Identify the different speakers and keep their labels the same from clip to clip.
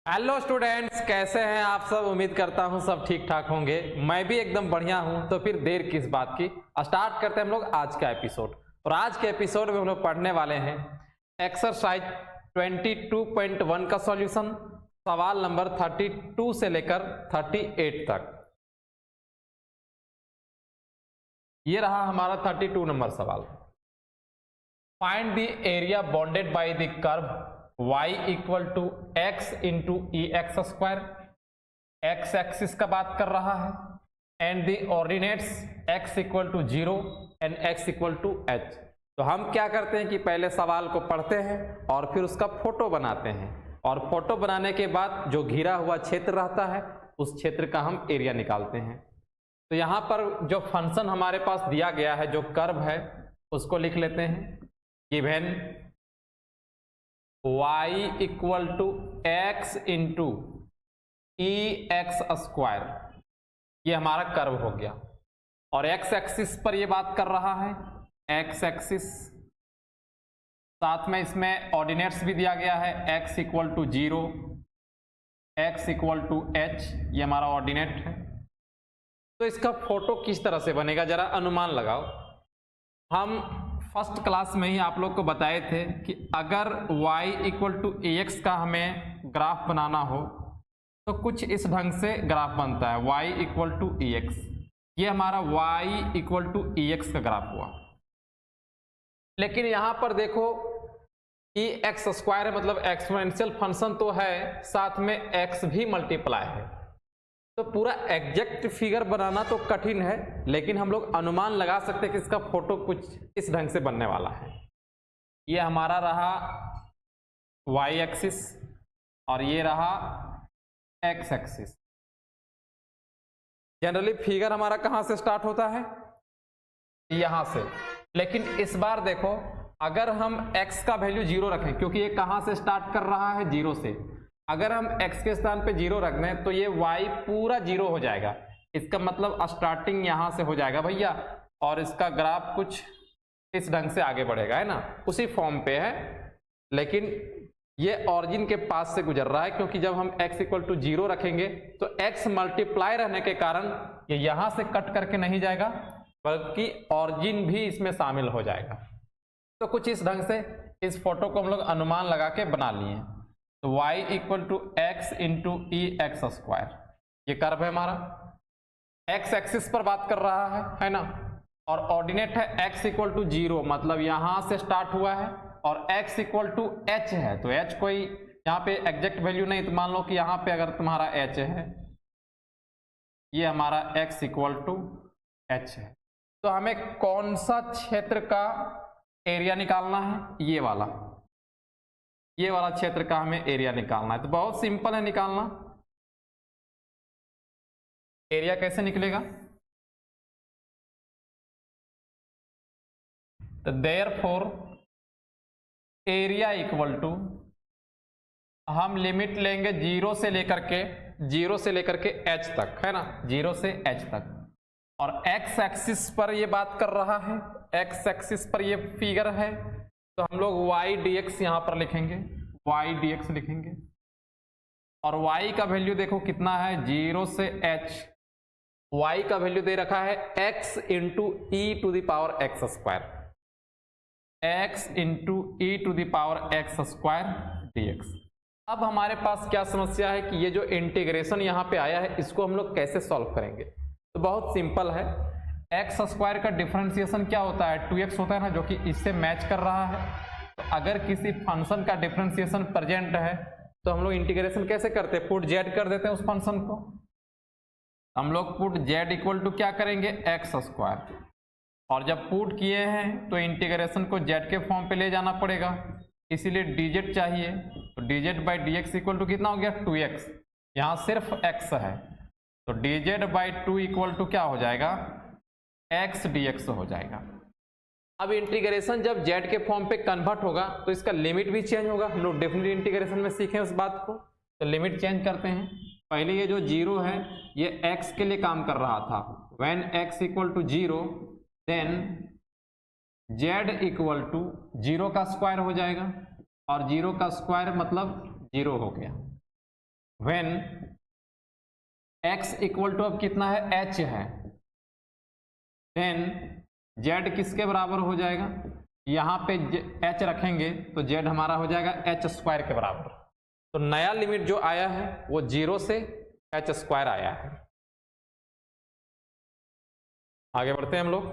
Speaker 1: Hello students, कैसे हैं आप सब। उम्मीद करता हूं सब ठीक ठाक होंगे। मैं भी एकदम बढ़िया हूं। तो फिर देर किस बात की, स्टार्ट करते हैं हम लोग आज का एपिसोड। और आज के एपिसोड में हम लोग पढ़ने वाले हैं एक्सरसाइज 22.1 का सॉल्यूशन, सवाल नंबर 32 से लेकर 38 तक। ये रहा हमारा 32 नंबर सवाल। Find the area bounded by the curve y equal to x into e x square. X axis का बात कर रहा है and the ordinates x equal to 0 and x equal to h। तो हम क्या करते हैं कि पहले सवाल को पढ़ते हैं और फिर उसका फोटो बनाते हैं, और फोटो बनाने के बाद जो घिरा हुआ क्षेत्र रहता है उस क्षेत्र का हम एरिया निकालते हैं। तो यहाँ पर जो फंक्शन हमारे पास दिया गया है, जो कर्व है, उसको लिख लेते हैं। Given y equal to x into e x square, ये हमारा कर्व हो गया। और एक्स एक्सिस पर ये बात कर रहा है, एक्स एक्सिस, साथ में इसमें ऑर्डिनेट्स भी दिया गया है, x equal to 0, x equal to h, ये हमारा ऑर्डिनेट है। तो इसका फोटो किस तरह से बनेगा, जरा अनुमान लगाओ। हम फर्स्ट क्लास में ही आप लोग को बताए थे कि अगर y इक्वल टू एक्स का हमें ग्राफ बनाना हो तो कुछ इस ढंग से ग्राफ बनता है, y इक्वल टू एक्स। ये हमारा y इक्वल टू एक्स का ग्राफ हुआ। लेकिन यहां पर देखो कि एक्स स्क्वायर है, मतलब एक्सपोनेंशियल फंक्शन तो है, साथ में x भी मल्टीप्लाई है। तो पूरा एग्जैक्ट फिगर बनाना तो कठिन है, लेकिन हम लोग अनुमान लगा सकते हैं कि इसका फोटो कुछ इस ढंग से बनने वाला है। ये हमारा रहा y एक्सिस और ये रहा x एक्सिस। जनरली फिगर हमारा कहां से स्टार्ट होता है, यहां से। लेकिन इस बार देखो, अगर हम x का वैल्यू 0 रखें, क्योंकि ये कहां से स्टार्ट कर रहा है, 0 से। अगर हम x के स्थान पे 0 रख दें तो ये y पूरा 0 हो जाएगा। इसका मतलब स्टार्टिंग यहां से हो जाएगा भैया, और इसका ग्राफ कुछ इस ढंग से आगे बढ़ेगा, है ना, उसी फॉर्म पे है। लेकिन ये ऑरिजिन के पास से गुजर रहा है, क्योंकि जब हम x इक्वल टू 0 रखेंगे तो x मल्टीप्लाई रहने के कारण ये यहां से कट करके नहीं जाएगा, बल्कि ऑरिजिन भी इसमें शामिल हो जाएगा। तो कुछ इस ढंग से इस फोटो को हम लोग अनुमान लगा के बना लिए। तो y equal to x into e x square, ये कर्व है हमारा। x एक्सिस पर बात कर रहा है ना, और ऑर्डिनेट है x इक्वल टू 0, मतलब यहां से स्टार्ट हुआ है, और x इक्वल टू h है। तो h कोई यहाँ पे एग्जैक्ट वैल्यू नहीं, तो मान लो कि यहाँ पे अगर तुम्हारा h है, ये हमारा x इक्वल टू h है। तो हमें कौन सा क्षेत्र का एरिया निकालना है, ये वाला क्षेत्र का हमें एरिया निकालना है। तो बहुत सिंपल है निकालना। एरिया कैसे निकलेगा, तो देयरफॉर एरिया इक्वल टू, हम लिमिट लेंगे 0 से लेकर के h तक, है ना, 0 से h तक। और x एक्सिस पर ये बात कर रहा है, x एक्सिस पर ये फिगर है, तो हम लोग y dx यहां पर लिखेंगे, y dx लिखेंगे। और y का वैल्यू देखो कितना है, 0 से h। y का वैल्यू दे रखा है x into e to the power x square, x into e to the power x square dx। अब हमारे पास क्या समस्या है कि ये जो इंटीग्रेशन यहाँ पे आया है, इसको हम लोग कैसे सॉल्व करेंगे। तो बहुत सिंपल है। एक्स स्क्वायर का डिफरेंशिएशन क्या होता है, 2x होता है ना, जो कि इससे मैच कर रहा है। तो अगर किसी फंक्शन का डिफरेंशिएशन प्रेजेंट है तो हम लोग इंटीग्रेशन कैसे करते हैं, पुट z कर देते हैं उस फंक्शन को। हम लोग पुट z इक्वल टू क्या करेंगे, एक्स स्क्वायर। और जब पुट किए हैं तो इंटीग्रेशन को z के फॉर्म पे ले जाना पड़ेगा, इसीलिए dz चाहिए। तो dz by dx equal to कितना हो गया, 2x। यहाँ सिर्फ x है, तो dz बाई 2 इक्वल टू क्या हो जाएगा, x dx हो जाएगा। अब इंटीग्रेशन जब z के फॉर्म पे कन्वर्ट होगा तो इसका लिमिट भी चेंज होगा। हम लोग डेफिनेटली इंटीग्रेशन में सीखें उस बात को। तो लिमिट चेंज करते हैं। पहले ये जो 0 है ये x के लिए काम कर रहा था, when x equal to 0 then z equal to 0 का स्क्वायर हो जाएगा, और 0 का स्क्वायर मतलब 0 हो गया। व्हेन x इक्वल टू अब कितना है, h है, देन z किसके बराबर हो जाएगा, यहाँ पे h रखेंगे तो z हमारा हो जाएगा h स्क्वायर के बराबर। तो नया लिमिट जो आया है वो 0 से h स्क्वायर आया है। आगे बढ़ते हैं हम लोग।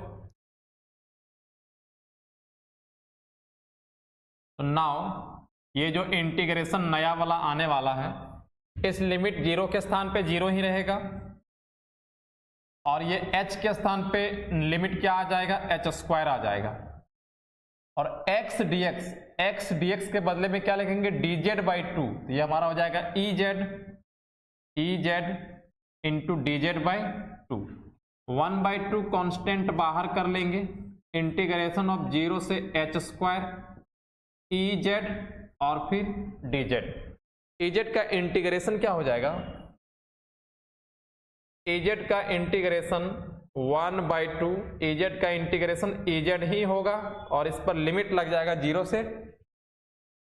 Speaker 1: तो नाउ ये जो इंटीग्रेशन नया वाला आने वाला है, इस लिमिट 0 के स्थान पे 0 ही रहेगा और ये h के स्थान पे लिमिट क्या आ जाएगा, h स्क्वायर आ जाएगा। और x dx के बदले में क्या लिखेंगे, dz बाई 2, तो ये हमारा हो जाएगा ez into dz by 2। 1/2 constant बाहर कर लेंगे, इंटीग्रेशन ऑफ 0 से h स्क्वायर ez और फिर dz का इंटीग्रेशन क्या हो जाएगा, az का इंटीग्रेशन 1/2, az का इंटीग्रेशन az ही होगा और इस पर लिमिट लग जाएगा 0 से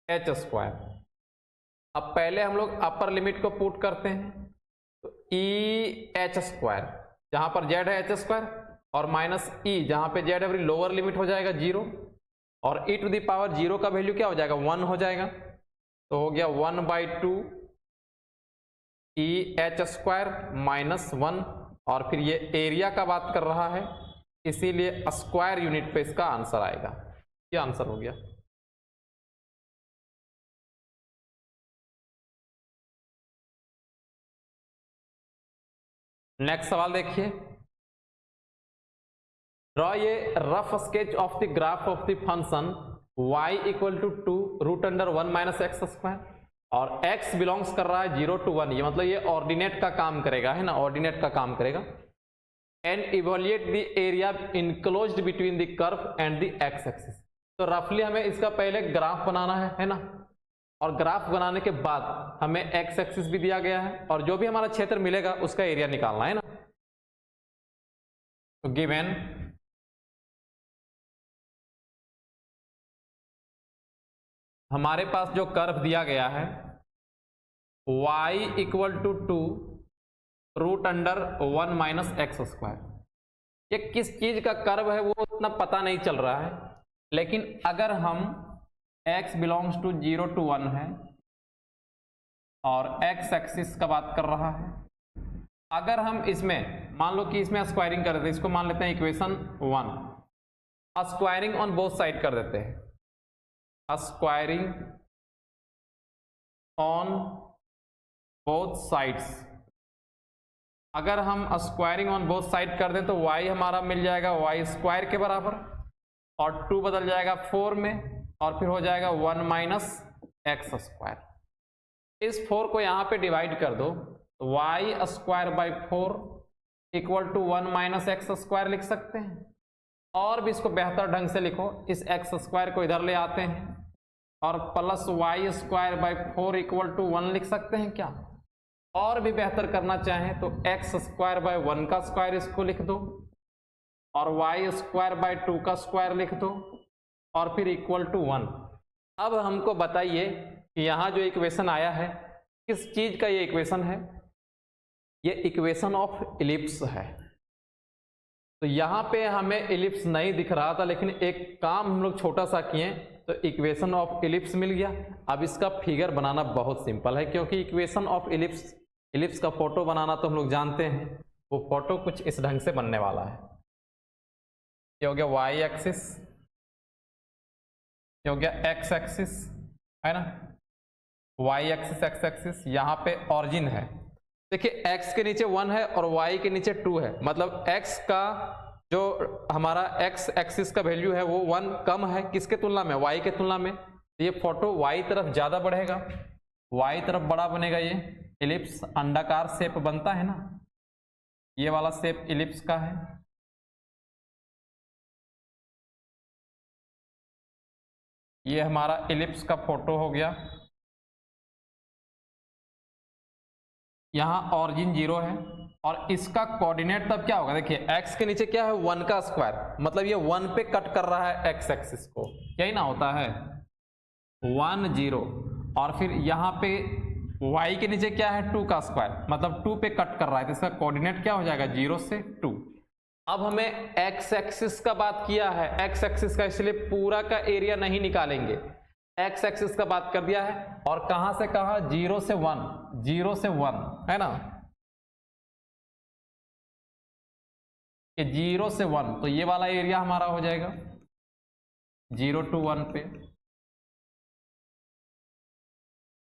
Speaker 1: h स्क्वायर। अब पहले हम लोग अपर लिमिट को पुट करते हैं, तो h स्क्वायर जहां पर z है h स्क्वायर और माइनस e जहां पे z है लोअर लिमिट हो जाएगा 0 और e टू द पावर 0 का वैल्यू क्या हो जाएगा, 1 हो जाएगा। तो हो गया 1/2 h स्क्वायर माइनस 1 और फिर ये एरिया का बात कर रहा है इसीलिए स्क्वायर यूनिट पे इसका आंसर आएगा। ये आंसर हो गया। नेक्स्ट सवाल देखिए, ड्रॉ ये rough sketch of the graph of the function y equal to 2 root under 1 minus x square और x बिलोंग्स कर रहा है 0 to 1, ये मतलब ये ऑर्डिनेट का काम करेगा, है ना, ऑर्डिनेट का काम करेगा। And evolute the area enclosed between the curve and the x axis. तो रफली हमें इसका पहले ग्राफ बनाना है ना, और ग्राफ बनाने के बाद हमें एक्स एक्सिस भी दिया गया है और जो भी हमारा क्षेत्र मिलेगा उसका एरिया निकालना है ना। तो गिवन हमारे पास जो कर्व दिया गया है y equal to 2 root under 1 minus x square, ये किस चीज का कर्व है वो उतना पता नहीं चल रहा है, लेकिन अगर हम x बिलोंग्स टू 0 to 1 है और x एक्सिस का बात कर रहा है, अगर हम इसमें मान लो कि इसमें स्क्वायरिंग कर देते हैं, इसको मान लेते हैं equation 1, squaring on both side कर देते हैं, स्क्वायरिंग ऑन बोथ साइड्स। अगर हम स्क्वायरिंग ऑन बोथ साइड कर दें तो y हमारा मिल जाएगा y स्क्वायर के बराबर और 2 बदल जाएगा 4 में और फिर हो जाएगा 1 माइनस एक्स स्क्वायर। इस 4 को यहाँ पे डिवाइड कर दो तो y square by 4 equal to 1 minus x square लिख सकते हैं। और भी इसको बेहतर ढंग से लिखो, इस एक्स स्क्वायर को इधर ले आते हैं और plus y square by 4 equal to 1 लिख सकते हैं क्या। और भी बेहतर करना चाहें तो एक्स स्क्वायर बाई 1 का स्क्वायर इसको लिख दो और वाई स्क्वायर बाई 2 का स्क्वायर लिख दो और फिर इक्वल टू 1। अब हमको बताइए कि यहाँ जो इक्वेशन आया है किस चीज का ये इक्वेशन है, ये इक्वेशन ऑफ इलिप्स है। तो यहाँ पे हमें इलिप्स नहीं दिख रहा था, लेकिन एक काम हम लोग छोटा सा किए तो इक्वेशन ऑफ इलिप्स मिल गया। अब इसका फिगर बनाना बहुत सिंपल है, क्योंकि इक्वेशन ऑफ इलिप्स का फोटो बनाना तो हम लोग जानते हैं, वो फोटो कुछ इस ढंग से बनने वाला है। ये हो गया वाई एक्सिस, ये हो गया एक्स एक्सिस, है ना, वाई एक्सिस एक्स एक्सिस, यहाँ पे ऑरिजिन है। देखिए x के नीचे 1 है और y के नीचे 2 है, मतलब x का जो हमारा x एक्सिस का वैल्यू है वो 1 कम है किसके तुलना में, y के तुलना में। ये फोटो y तरफ ज्यादा बढ़ेगा, y तरफ बड़ा बनेगा। ये इलिप्स अंडाकार शेप बनता है ना, ये वाला शेप इलिप्स का है। ये हमारा इलिप्स का फोटो हो गया। यहाँ ऑरिजिन 0 है और इसका कोऑर्डिनेट तब क्या होगा, देखिए x के नीचे क्या है 1 का स्क्वायर, मतलब ये 1 पे कट कर रहा है x एक्सिस को, यही ना होता है 1 0। और फिर यहाँ पे y के नीचे क्या है 2 का स्क्वायर, मतलब 2 पे कट कर रहा है, तो इसका कोऑर्डिनेट क्या हो जाएगा 0 से 2। अब हमें x एक्सिस का बात किया है, x एक्सिस का, इसलिए पूरा का एरिया नहीं निकालेंगे, x एक्सिस का बात कर दिया है। और कहां से कहां 0 से 1, 0 से 1 है ना, ये 0 से 1, तो ये वाला एरिया हमारा हो जाएगा 0 to 1 पे।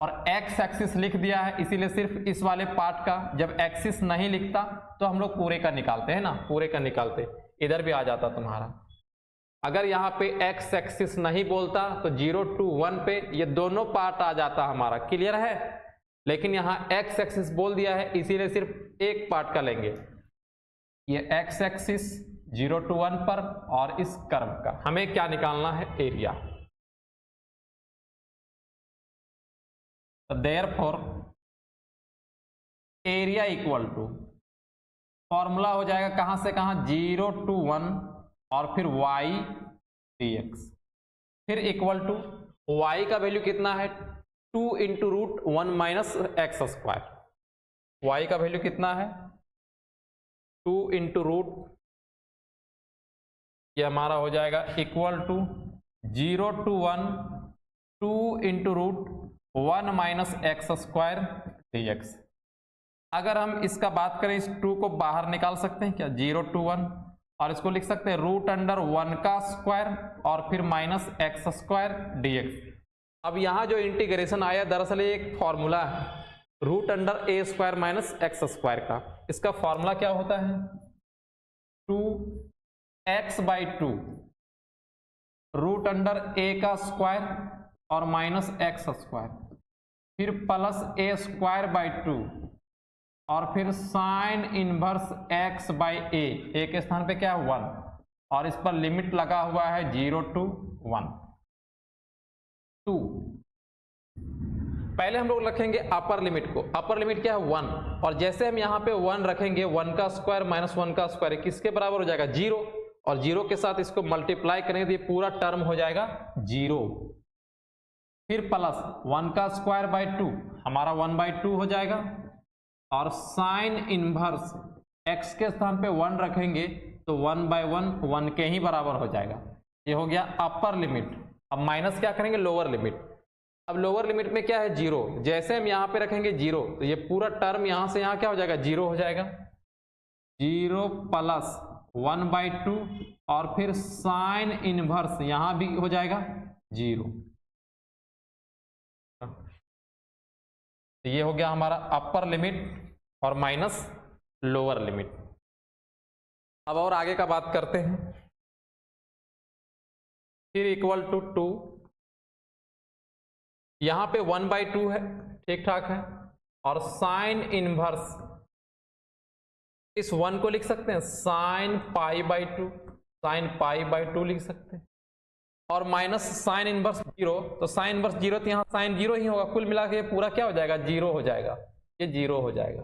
Speaker 1: और x एक्सिस लिख दिया है, इसीलिए सिर्फ इस वाले पार्ट का, जब एक्सिस नहीं लिखता तो हम लोग पूरे का निकालते हैं ना, पूरे का निकालते, इधर भी आ जाता तुम्हारा। अगर यहाँ पे x एक्सिस नहीं बोलता तो 0 to 1 पे ये दोनों पार्ट आ जाता हमारा, क्लियर है। लेकिन यहाँ x एक्सिस बोल दिया है, इसीलिए सिर्फ एक पार्ट का लेंगे, ये x एक्सिस 0 to 1 पर, और इस कर्व का हमें क्या निकालना है, area. Therefore area equal to, formula हो जाएगा कहां से कहां 0 to 1 और फिर y dx, फिर इक्वल टू y का वैल्यू कितना है 2 into root 1 minus x square, y का वैल्यू कितना है 2 इंटू रूट, ये हमारा हो जाएगा equal to 0 to 1 2 into root 1 minus x square dx। अगर हम इसका बात करें, इस 2 को बाहर निकाल सकते हैं क्या 0 to 1, और इसको लिख सकते हैं रूट अंडर 1 का स्क्वायर और फिर माइनस एक्स स्क्वायर dx। अब यहाँ जो इंटीग्रेशन आया दरअसल एक फॉर्मूला है रूट अंडर ए स्क्वायर माइनस एक्स स्क्वायर का। इसका फॉर्मूला क्या होता है 2x/2 रूट अंडर ए का स्क्वायर और माइनस एक्स स्क्वायर, फिर प्लस ए स्क्वायर बाई 2 और फिर साइन इनवर्स x बाई ए के स्थान पे क्या है 1, और इस पर लिमिट लगा हुआ है 0 to 1 2। पहले हम लोग रखेंगे अपर लिमिट को, अपर लिमिट क्या है 1, और जैसे हम यहाँ पे 1 रखेंगे 1 का स्क्वायर माइनस 1 का स्क्वायर किसके बराबर हो जाएगा 0, और 0 के साथ इसको मल्टीप्लाई करेंगे तो ये पूरा टर्म हो जाएगा 0, फिर प्लस 1 का स्क्वायर बाई 2 हमारा 1/2 हो जाएगा, और साइन इनवर्स x के स्थान पे 1 रखेंगे तो 1/1 1 के ही बराबर हो जाएगा। ये हो गया अपर लिमिट। अब माइनस क्या करेंगे लोअर लिमिट। अब लोअर लिमिट में क्या है 0, जैसे हम यहाँ पे रखेंगे 0 तो ये पूरा टर्म यहाँ से यहाँ क्या हो जाएगा 0 हो जाएगा, 0 प्लस 1/2 और फिर साइन इनवर्स यहाँ भी हो जाएगा 0। ये हो गया हमारा अपर लिमिट और माइनस लोअर लिमिट। अब और आगे का बात करते हैं, फिर इक्वल टू 2, यहां पे 1/2 है, ठीक ठाक है, और साइन इनवर्स इस 1 को लिख सकते हैं साइन π/2, साइन π/2 लिख सकते हैं, और माइनस साइन इनवर्स 0, तो साइन इनवर्स 0 तो यहाँ साइन 0 ही होगा, कुल मिला के पूरा क्या हो जाएगा 0 हो जाएगा, ये 0 हो जाएगा,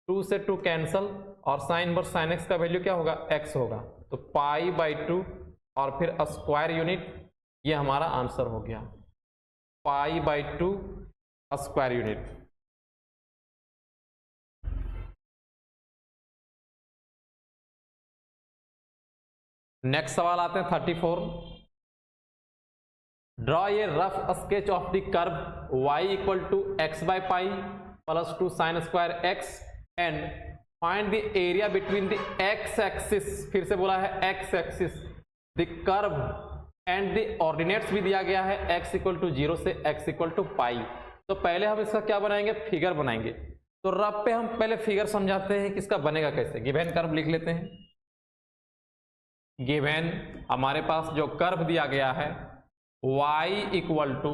Speaker 1: 2 से 2 कैंसल, और साइन इनवर्स साइन एक्स का वैल्यू क्या होगा x होगा, तो π/2 और फिर स्क्वायर यूनिट, ये हमारा आंसर हो गया π/2 स्क्वायर यूनिट। नेक्स्ट सवाल आते हैं 34। Draw a rough sketch of the curve y equal to x/π plus 2 sine square x and find the area between the x axis, फिर से बोला है x axis, the curve and the ordinates भी दिया गया है x इक्वल टू 0 से x equal to π। तो पहले हम इसका क्या बनाएंगे फिगर बनाएंगे। तो रफ पे हम पहले फिगर समझाते हैं कि इसका बनेगा कैसे। गिवन कर्व लिख लेते हैं, गिवन हमारे पास जो कर्व दिया गया है y इक्वल टू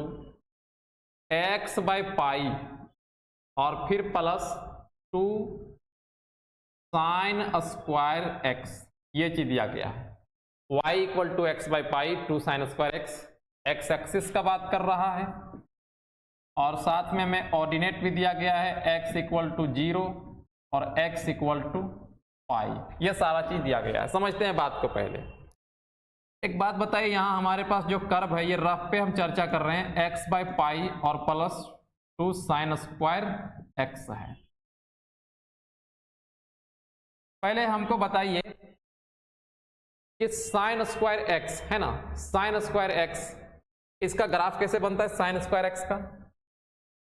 Speaker 1: x/π और फिर प्लस 2 साइन स्क्वायर x, ये चीज दिया गया है। y equal to x/π 2 sine square x, x axis का बात कर रहा है, और साथ में हमें ऑर्डिनेट भी दिया गया है x इक्वल टू 0 और x इक्वल टू π, ये सारा चीज दिया गया है। समझते हैं बात को। पहले एक बात बताइए, यहाँ हमारे पास जो कर्व है ये रफ पे हम चर्चा कर रहे हैं x/π और प्लस 2 साइन स्क्वायर एक्स है। पहले हमको बताइए कि साइन स्क्वायर एक्स है ना, साइन स्क्वायर एक्स, इसका ग्राफ कैसे बनता है साइन स्क्वायर एक्स का?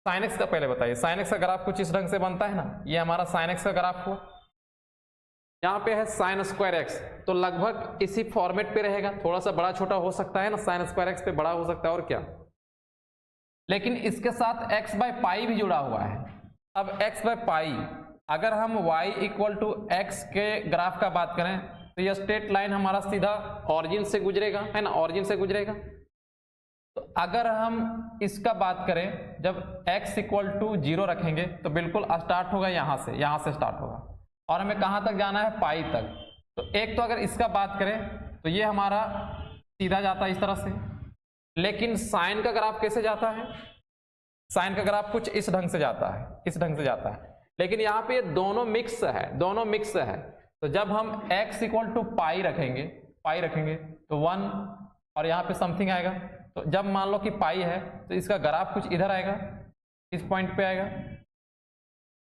Speaker 1: साइन एक्स का पहले बताइए। साइन एक्स का ग्राफ कुछ इस ढंग से बनता है ना, ये हमारा साइन एक्स का ग्राफ हुआ, यहाँ पे है साइन स्क्वायर एक्स, तो लगभग इसी फॉर्मेट पे रहेगा, थोड़ा सा बड़ा छोटा हो सकता है ना, साइन स्क्वायर एक्स पे बड़ा हो सकता है और क्या, लेकिन इसके साथ एक्स बाय पाई भी जुड़ा हुआ है। अब एक्स बाय पाई, अगर हम y इक्वल टू एक्स के ग्राफ का बात करें तो यह स्ट्रेट लाइन हमारा सीधा ऑरिजिन से गुजरेगा, है ना, ऑरिजिन से गुजरेगा। तो अगर हम इसका बात करें, जब x इक्वल टू 0 रखेंगे तो बिल्कुल स्टार्ट होगा यहाँ से स्टार्ट होगा, और हमें कहाँ तक जाना है, पाई तक। तो एक तो अगर इसका बात करें तो ये हमारा सीधा जाता है इस तरह से, लेकिन साइन का ग्राफ कैसे जाता है, साइन का ग्राफ कुछ इस ढंग से जाता है, इस ढंग से जाता है, लेकिन यहाँ पे दोनों मिक्स है, दोनों मिक्स है। तो जब हम x इक्वल टू पाई रखेंगे तो 1 और यहाँ पे समथिंग आएगा, तो जब मान लो कि पाई है तो इसका ग्राफ कुछ इधर आएगा, इस पॉइंट पे आएगा,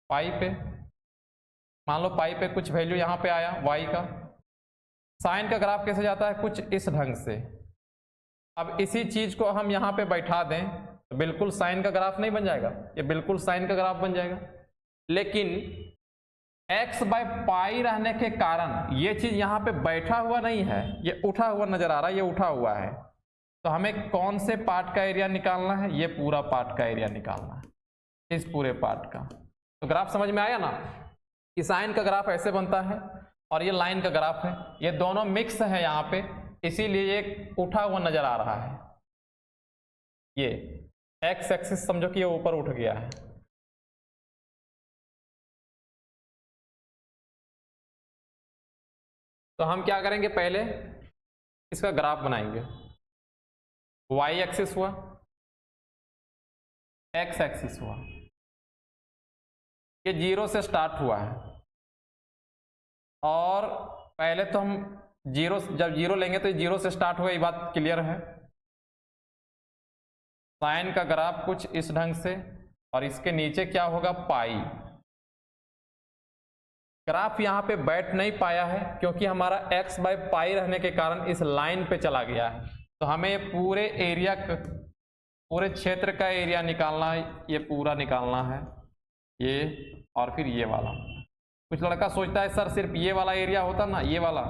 Speaker 1: पाई पे, मान लो पाई पे कुछ वैल्यू यहाँ पे आया y का। साइन का ग्राफ कैसे जाता है, कुछ इस ढंग से। अब इसी चीज को हम यहाँ पे बैठा दें तो बिल्कुल साइन का ग्राफ नहीं बन जाएगा, ये बिल्कुल साइन का ग्राफ बन जाएगा, लेकिन x बाय पाई रहने के कारण ये चीज यहाँ पे बैठा हुआ नहीं है, ये उठा हुआ नजर आ रहा है, ये उठा हुआ है। तो हमें कौन से पार्ट का एरिया निकालना है, ये पूरा पार्ट का एरिया निकालना है, इस पूरे पार्ट का। तो ग्राफ समझ में आया ना कि साइन का ग्राफ ऐसे बनता है और ये लाइन का ग्राफ है, ये दोनों मिक्स है यहाँ पे, इसीलिए ये उठा हुआ नजर आ रहा है। ये एक्स एक्सिस समझो कि ये ऊपर उठ गया है। तो हम क्या करेंगे, पहले इसका ग्राफ बनाएंगे। y एक्सिस हुआ, x एक्सिस हुआ, ये 0 से स्टार्ट हुआ है, और पहले तो हम जब 0 लेंगे तो 0 से स्टार्ट हुआ, ये बात क्लियर है। साइन का ग्राफ कुछ इस ढंग से, और इसके नीचे क्या होगा, पाई। ग्राफ यहाँ पे बैठ नहीं पाया है क्योंकि हमारा x बाय पाई रहने के कारण इस लाइन पे चला गया है। तो हमें पूरे एरिया, पूरे क्षेत्र का एरिया निकालना है, ये पूरा निकालना है, ये और फिर ये वाला। कुछ लड़का सोचता है सर सिर्फ ये वाला एरिया होता ना, ये वाला,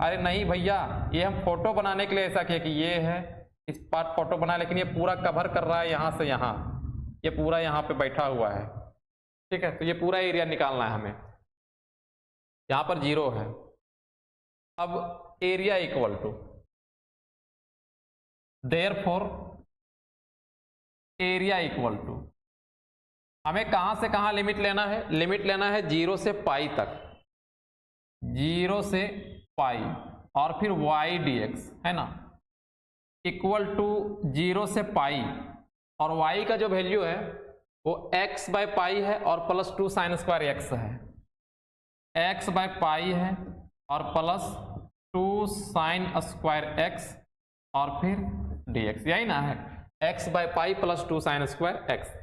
Speaker 1: अरे नहीं भैया, ये हम फोटो बनाने के लिए ऐसा किया कि ये है, इस पार्ट फोटो बना, लेकिन ये पूरा कवर कर रहा है यहाँ से यहाँ, ये पूरा यहाँ पे बैठा हुआ है, ठीक है। तो ये पूरा एरिया निकालना है हमें, यहाँ पर 0 है। अब area equal to, therefore area equal to, हमें कहां से कहां लिमिट लेना है, लिमिट लेना है 0 से पाई तक, 0 से पाई, और फिर y dx है ना, इक्वल टू 0 से पाई, और y का जो वैल्यू है वो x बाय पाई है और प्लस 2 साइन स्क्वायर एक्स है, x बाय पाई है और प्लस 2 साइन स्क्वायर एक्स और फिर dx, यही ना है, x by pi plus 2 sine square x.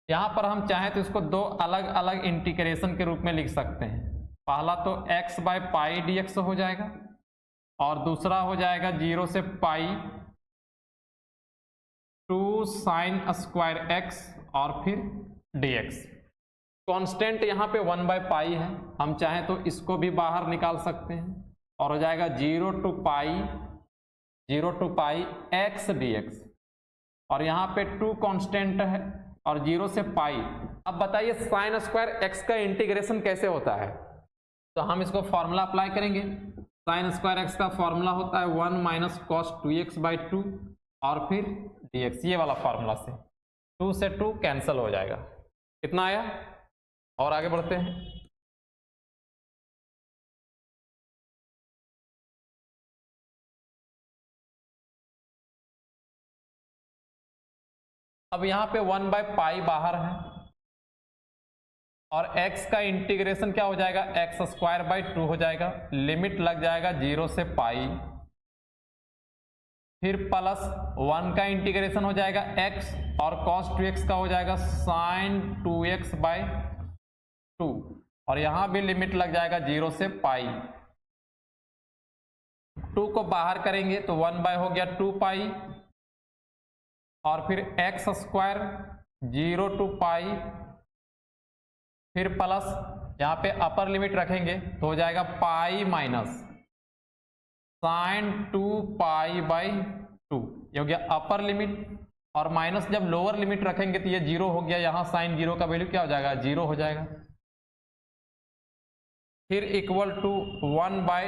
Speaker 1: यहाँ पर हम चाहें तो इसको दो अलग अलग इंटीग्रेशन के रूप में लिख सकते हैं। पहला तो x बाय पाई dx हो जाएगा, और दूसरा हो जाएगा 0 से पाई 2 साइन स्क्वायर एक्स और फिर dx। कांस्टेंट यहाँ पे 1 बाय पाई है, हम चाहें तो इसको भी बाहर निकाल सकते हैं, और हो जाएगा 0 टू पाई x dx, और यहाँ पे 2 कांस्टेंट है और 0 से पाई। अब बताइए साइन स्क्वायर एक्स का इंटीग्रेशन कैसे होता है, तो हम इसको फॉर्मूला अप्लाई करेंगे। साइन स्क्वायर एक्स का फॉर्मूला होता है 1 माइनस कॉस 2x बाई 2 और फिर dx, ये वाला फॉर्मूला से 2 से 2 कैंसिल हो जाएगा। कितना आया, और आगे बढ़ते हैं। अब यहाँ पे 1 बाय पाई बाहर है, और x का इंटीग्रेशन क्या हो जाएगा, एक्स स्क्वायर बाई 2 हो जाएगा, लिमिट लग जाएगा 0 से पाई, फिर प्लस 1 का इंटीग्रेशन हो जाएगा x और cos 2x का हो जाएगा sin 2x बाय 2 और यहां भी लिमिट लग जाएगा 0 से पाई। 2 को बाहर करेंगे तो 1 बाय हो गया 2 पाई और फिर x स्क्वायर 0 टू पाई, फिर प्लस यहाँ पे अपर लिमिट रखेंगे तो हो जाएगा pi minus sine 2 pi by 2, ये हो गया अपर लिमिट। और माइनस जब लोअर लिमिट रखेंगे तो ये 0 हो गया, यहाँ साइन 0 का वैल्यू क्या हो जाएगा 0 हो जाएगा। फिर इक्वल टू 1 बाय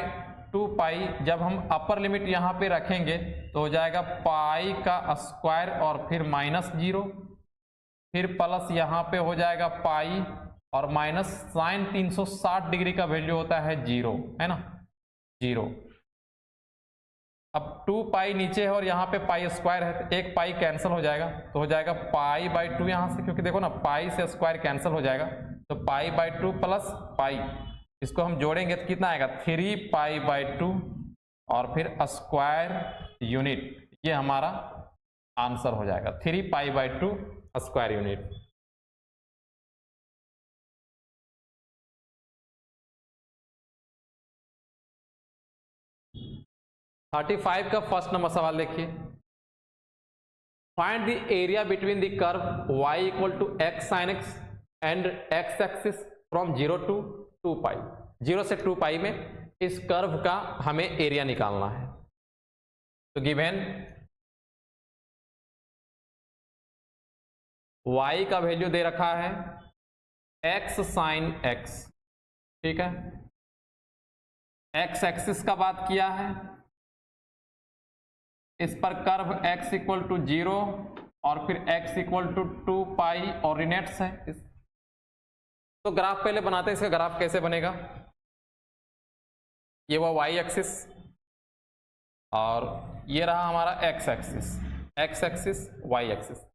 Speaker 1: 2 पाई, जब हम अपर लिमिट यहाँ पे रखेंगे तो हो जाएगा पाई का स्क्वायर और फिर माइनस 0, फिर प्लस यहाँ पे हो जाएगा पाई और माइनस साइन 360 डिग्री का वैल्यू होता है 0, है ना 0। अब 2 पाई नीचे है और यहाँ पे पाई स्क्वायर है तो एक पाई कैंसिल हो जाएगा तो हो जाएगा पाई बाई 2 यहाँ से, क्योंकि देखो ना पाई से स्क्वायर कैंसिल हो जाएगा तो पाई बाई 2 प्लस पाई, इसको हम जोड़ेंगे तो कितना आएगा 3 पाई बाई 2 और फिर स्क्वायर यूनिट, ये हमारा आंसर हो जाएगा 3 pi by 2 square unit. Thirty 35 का फर्स्ट नंबर सवाल देखिए। Find the area between the curve y equal to x sin x and x axis from 0 to 2 pi. 0 से 2 पाई में इस कर्व का हमें एरिया निकालना है। तो गिवन y का वैल्यू दे रखा है x sin x, ठीक है, x एक्सिस का बात किया है, इस पर कर्व x इक्वल टू 0 और फिर x equal to 2 pi ordinates है। तो ग्राफ पहले बनाते हैं, इसका ग्राफ कैसे बनेगा। ये वो y एक्सिस और ये रहा हमारा x axis, x axis y axis.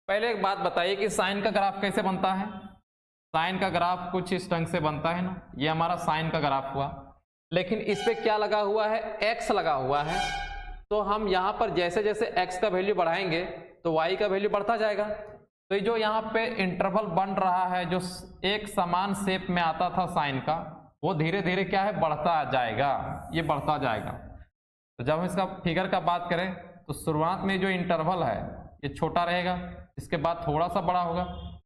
Speaker 1: पहले एक बात बताइए कि साइन का ग्राफ कैसे बनता है। साइन का ग्राफ कुछ इस ढंग से बनता है ना, ये हमारा साइन का ग्राफ हुआ, लेकिन इस पे क्या लगा हुआ है x लगा हुआ है, तो हम यहाँ पर जैसे जैसे x का वैल्यू बढ़ाएंगे तो y का वैल्यू बढ़ता जाएगा। तो जो यहाँ पे इंटरवल बन रहा है जो एक समान शेप में आता था साइन का, वो धीरे धीरे क्या है बढ़ता जाएगा, ये बढ़ता जाएगा। तो जब हम इसका फिगर का बात करें तो शुरुआत में जो इंटरवल है ये छोटा रहेगा, इसके बाद थोड़ा सा बड़ा होगा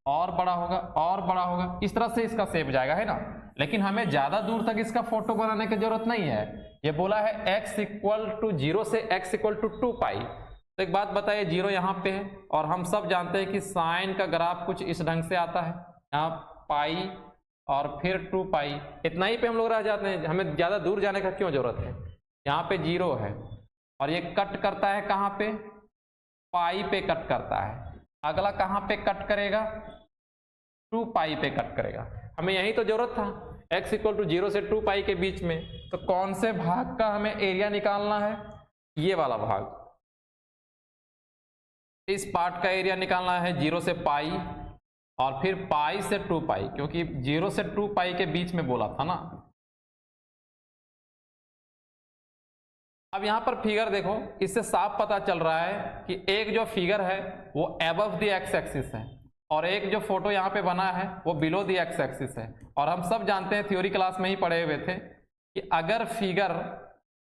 Speaker 1: और बड़ा होगा और बड़ा होगा, इस तरह से इसका शेप जाएगा, है ना। लेकिन हमें ज्यादा दूर तक इसका फोटो बनाने की जरूरत नहीं है। ये बोला है x इक्वल टू 0 से x इक्वल टू 2 पाई। तो एक बात बताइए, 0 यहाँ पे है और हम सब जानते हैं कि साइन का ग्राफ कुछ इस ढंग से आता है, यहाँ पाई और फिर 2 पाई, इतना ही पे हम लोग रह जाते हैं, हमें ज्यादा दूर जाने का क्यों जरूरत है। यहाँ पे 0 है और ये कट करता है कहाँ पे, पाई पे कट करता है। अगला कहाँ पे कट करेगा, 2 पाई पे कट करेगा। हमें यही तो जरूरत था, x इक्वल टू 0 से 2 पाई के बीच में। तो कौन से भाग का हमें एरिया निकालना है, ये वाला भाग, इस पार्ट का एरिया निकालना है 0 से पाई और फिर पाई से 2 पाई, क्योंकि 0 से 2 पाई के बीच में बोला था ना। अब यहां पर फिगर देखो, इससे साफ पता चल रहा है कि एक जो फिगर है वो अबव द एक्स एक्सिस है और एक जो फोटो यहाँ पे बना है वो बिलो द एक्स एक्सिस है। और हम सब जानते हैं, थ्योरी क्लास में ही पढ़े हुए थे, कि अगर फिगर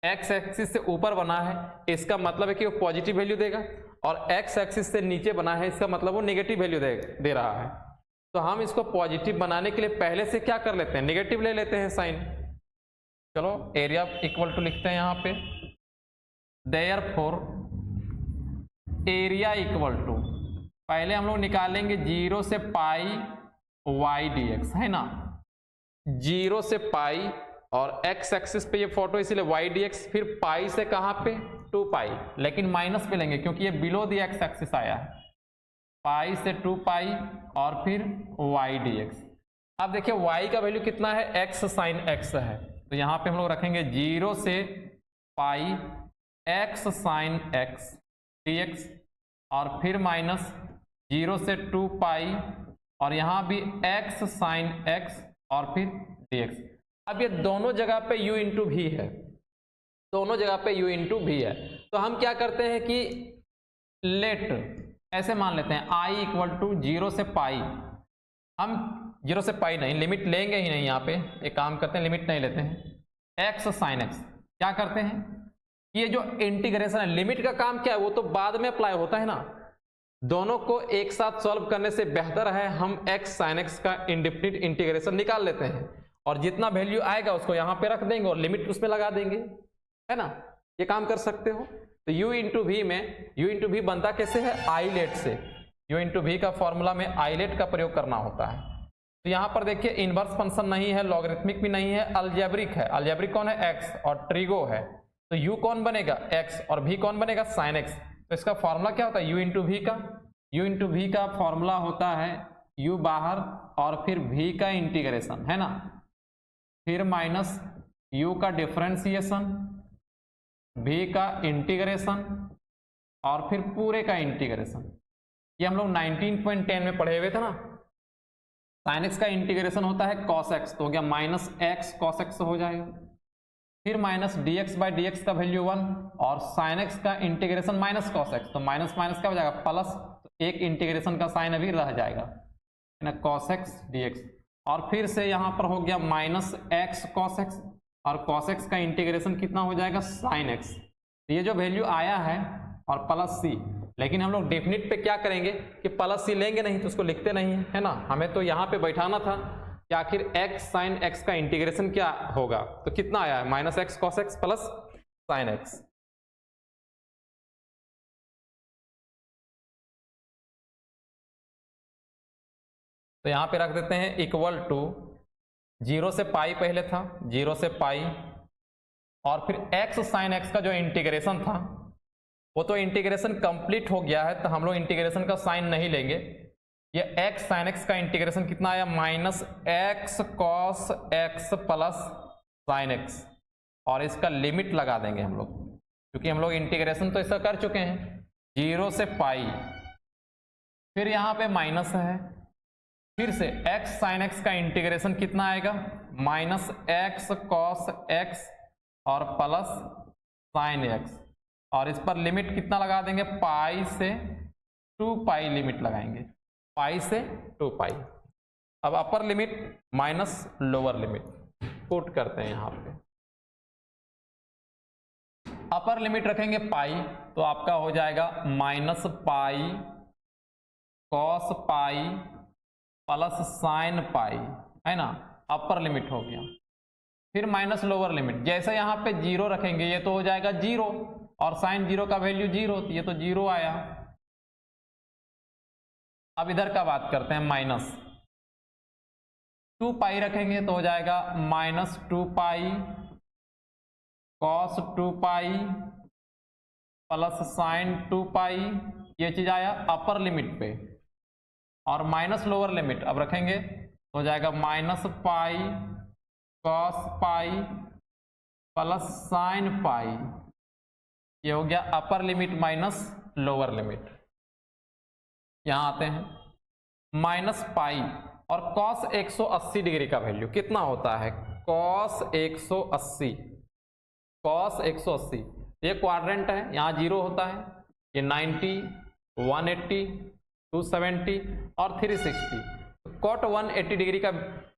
Speaker 1: एक्स एक्सिस से ऊपर बना है इसका मतलब है कि वो पॉजिटिव वैल्यू देगा, और एक्स एक्सिस से नीचे बना है इसका मतलब वो नेगेटिव वैल्यू दे रहा है। तो हम इसको पॉजिटिव बनाने के लिए पहले से क्या कर लेते हैं, नेगेटिव ले लेते हैं साइन। चलो एरिया इक्वल टू लिखते हैं यहाँ पे, देयरफॉर एरिया इक्वल टू, पहले हम लोग निकालेंगे 0 से पाई y dx, है ना, 0 से पाई और x एक्सिस पे ये फोटो इसीलिए y dx, फिर पाई से कहाँ पे 2 पाई, लेकिन माइनस पे लेंगे क्योंकि ये बिलो द x एक्सिस आया है, पाई से 2 पाई और फिर y dx। अब देखिए y का वैल्यू कितना है, x साइन x है, तो यहाँ पे हम लोग रखेंगे 0 से पाई x साइन x dx और फिर माइनस 0 से 2 पाई और यहाँ भी x साइन x और फिर dx। अब ये दोनों जगह पे u इंटू भी है, दोनों जगह पे u इंटू वी है। तो हम क्या करते हैं कि लेट ऐसे मान लेते हैं i इक्वल टू 0 से पाई, हम 0 से पाई नहीं, लिमिट लेंगे ही नहीं, यहाँ पे एक काम करते हैं लिमिट नहीं लेते हैं, x sin x। क्या करते हैं, ये जो इंटीग्रेशन है, लिमिट का काम क्या है, वो तो बाद में अप्लाई होता है ना, दोनों को एक साथ सॉल्व करने से बेहतर है हम x sin x का इंडेफिनिट इंटीग्रेशन निकाल लेते हैं और जितना वैल्यू आएगा उसको यहाँ पे रख देंगे और लिमिट उसमें लगा देंगे, है ना, ये काम कर सकते हो। तो u इंटू वी में, u इंटू वी बनता कैसे है, आई लेट से, u इंटू वी का फॉर्मूला में आई लेट का प्रयोग करना होता है। तो यहाँ पर देखिए इनवर्स फंक्शन नहीं है, लॉगरिथमिक भी नहीं है, अलजेब्रिक है। अलजेब्रिक कौन है, x, और ट्रिगो है, तो u कौन बनेगा, x, और v कौन बनेगा, sin x। तो इसका फॉर्मूला क्या होता है, u इंटू वी का, u इंटू वी का फॉर्मूला होता है u बाहर और फिर v का इंटीग्रेशन, है ना, फिर माइनस u का डिफरेंशिएशन, v का इंटीग्रेशन और फिर पूरे का इंटीग्रेशन। ये हम लोग 19.10 में पढ़े हुए थे ना। sin x का इंटीग्रेशन होता है cos x, तो हो गया माइनस x cos x हो जाएगा, फिर माइनस dx बाई dx का वैल्यू 1 और sin x का इंटीग्रेशन माइनस cos x, तो माइनस माइनस क्या हो जाएगा प्लस, तो एक इंटीग्रेशन का साइन अभी रह जाएगा ना, cos x dx, और फिर से यहाँ पर हो गया माइनस x cos x और cos x का इंटीग्रेशन कितना हो जाएगा sin x। ये जो वैल्यू आया है और प्लस c, लेकिन हम लोग डेफिनिट पे क्या करेंगे कि प्लस c लेंगे नहीं तो उसको लिखते नहीं है ना, हमें तो यहाँ पे बैठाना था कि आखिर x sin x का इंटीग्रेशन क्या होगा, तो कितना आया है minus x cos x plus sin x। तो यहाँ पे रख देते हैं इक्वल टू 0 से पाई, पहले था 0 से पाई और फिर x sin x का जो इंटीग्रेशन था वो तो इंटीग्रेशन कंप्लीट हो गया है, तो हम लोग इंटीग्रेशन का साइन नहीं लेंगे। ये x sin x का इंटीग्रेशन कितना आया, minus x cos x plus sin x, और इसका लिमिट लगा देंगे हम लोग, क्योंकि हम लोग इंटीग्रेशन तो इसका कर चुके हैं 0 से पाई, फिर यहाँ पे माइनस है, फिर से x sin x का इंटीग्रेशन कितना आएगा, माइनस x cos x और प्लस sin x, और इस पर लिमिट कितना लगा देंगे, पाई से 2 पाई लिमिट लगाएंगे, पाई से 2 पाई। अब upper limit minus lower limit put करते हैं, यहाँ पे अपर लिमिट रखेंगे पाई, तो आपका हो जाएगा minus pi cos pi plus sine pi, है ना, अपर लिमिट हो गया। फिर माइनस लोअर लिमिट, जैसे यहाँ पे 0 रखेंगे ये तो हो जाएगा 0 और साइन 0 का वैल्यू 0, ये तो 0 आया। अब इधर का बात करते हैं, माइनस 2 पाई रखेंगे तो हो जाएगा minus 2 pi cos 2 pi plus sign 2 पाई, ये चीज आया अपर लिमिट पे। और माइनस लोअर लिमिट अब रखेंगे तो हो जाएगा minus pi cos pi plus sine pi, ये हो गया upper limit minus lower limit. यहां आते हैं माइनस पाई और कॉस 180 डिग्री का वैल्यू कितना होता है, कॉस 180, कॉस 180 ये क्वाड्रेंट है, यहाँ 0 होता है, ये 90 180 270 और 360। कॉट 180 डिग्री का,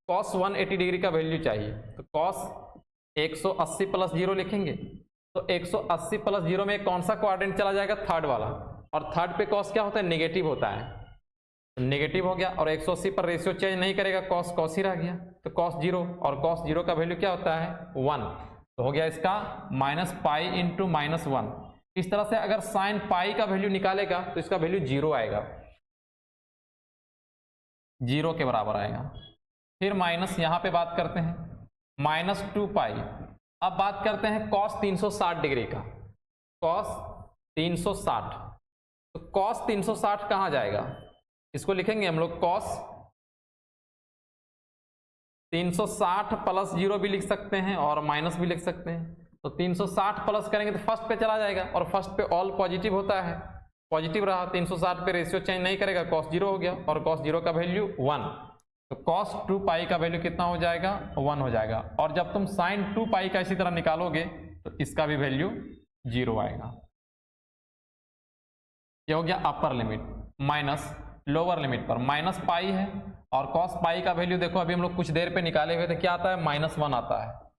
Speaker 1: कॉस 180 डिग्री का वैल्यू चाहिए, तो कॉस 180 प्लस 0 लिखेंगे, तो 180 प्लस 0 में कौन सा क्वाड्रेंट चला जाएगा, थर्ड वाला, और थर्ड पे कॉस क्या होता है, नेगेटिव होता है, तो नेगेटिव हो गया, और 180 पर रेशियो चेंज नहीं करेगा, कॉस कॉस ही रह गया, तो कॉस 0, और कॉस 0 का वैल्यू क्या होता है 1, तो हो गया इसका माइनस पाई इंटू माइनस 1। इस तरह से अगर साइन पाई का वैल्यू निकालेगा तो इसका वैल्यू 0 आएगा, 0 के बराबर आएगा। फिर माइनस यहाँ पे बात करते हैं माइनस 2 पाई। अब बात करते हैं कॉस 360 डिग्री का, कॉस 360, तो कॉस 360 कहाँ जाएगा, इसको लिखेंगे हम लोग कॉस 360 प्लस 0 भी लिख सकते हैं और माइनस भी लिख सकते हैं, तो 360 प्लस करेंगे तो फर्स्ट पे चला जाएगा, और फर्स्ट पे ऑल पॉजिटिव होता है, पॉजिटिव रहा, 360 पे रेशियो चेंज नहीं करेगा, कॉस 0 हो गया, और कॉस 0 का वैल्यू 1, तो कॉस 2 पाई का वैल्यू कितना हो जाएगा 1 हो जाएगा। और जब तुम साइन 2 पाई का इसी तरह निकालोगे तो इसका भी वैल्यू 0 आएगा। ये हो गया upper limit, minus lower limit पर माइनस पाई है, और कॉस पाई का वैल्यू देखो अभी हम लोग कुछ देर पे निकाले हुए थे, क्या आता है -1 आता है,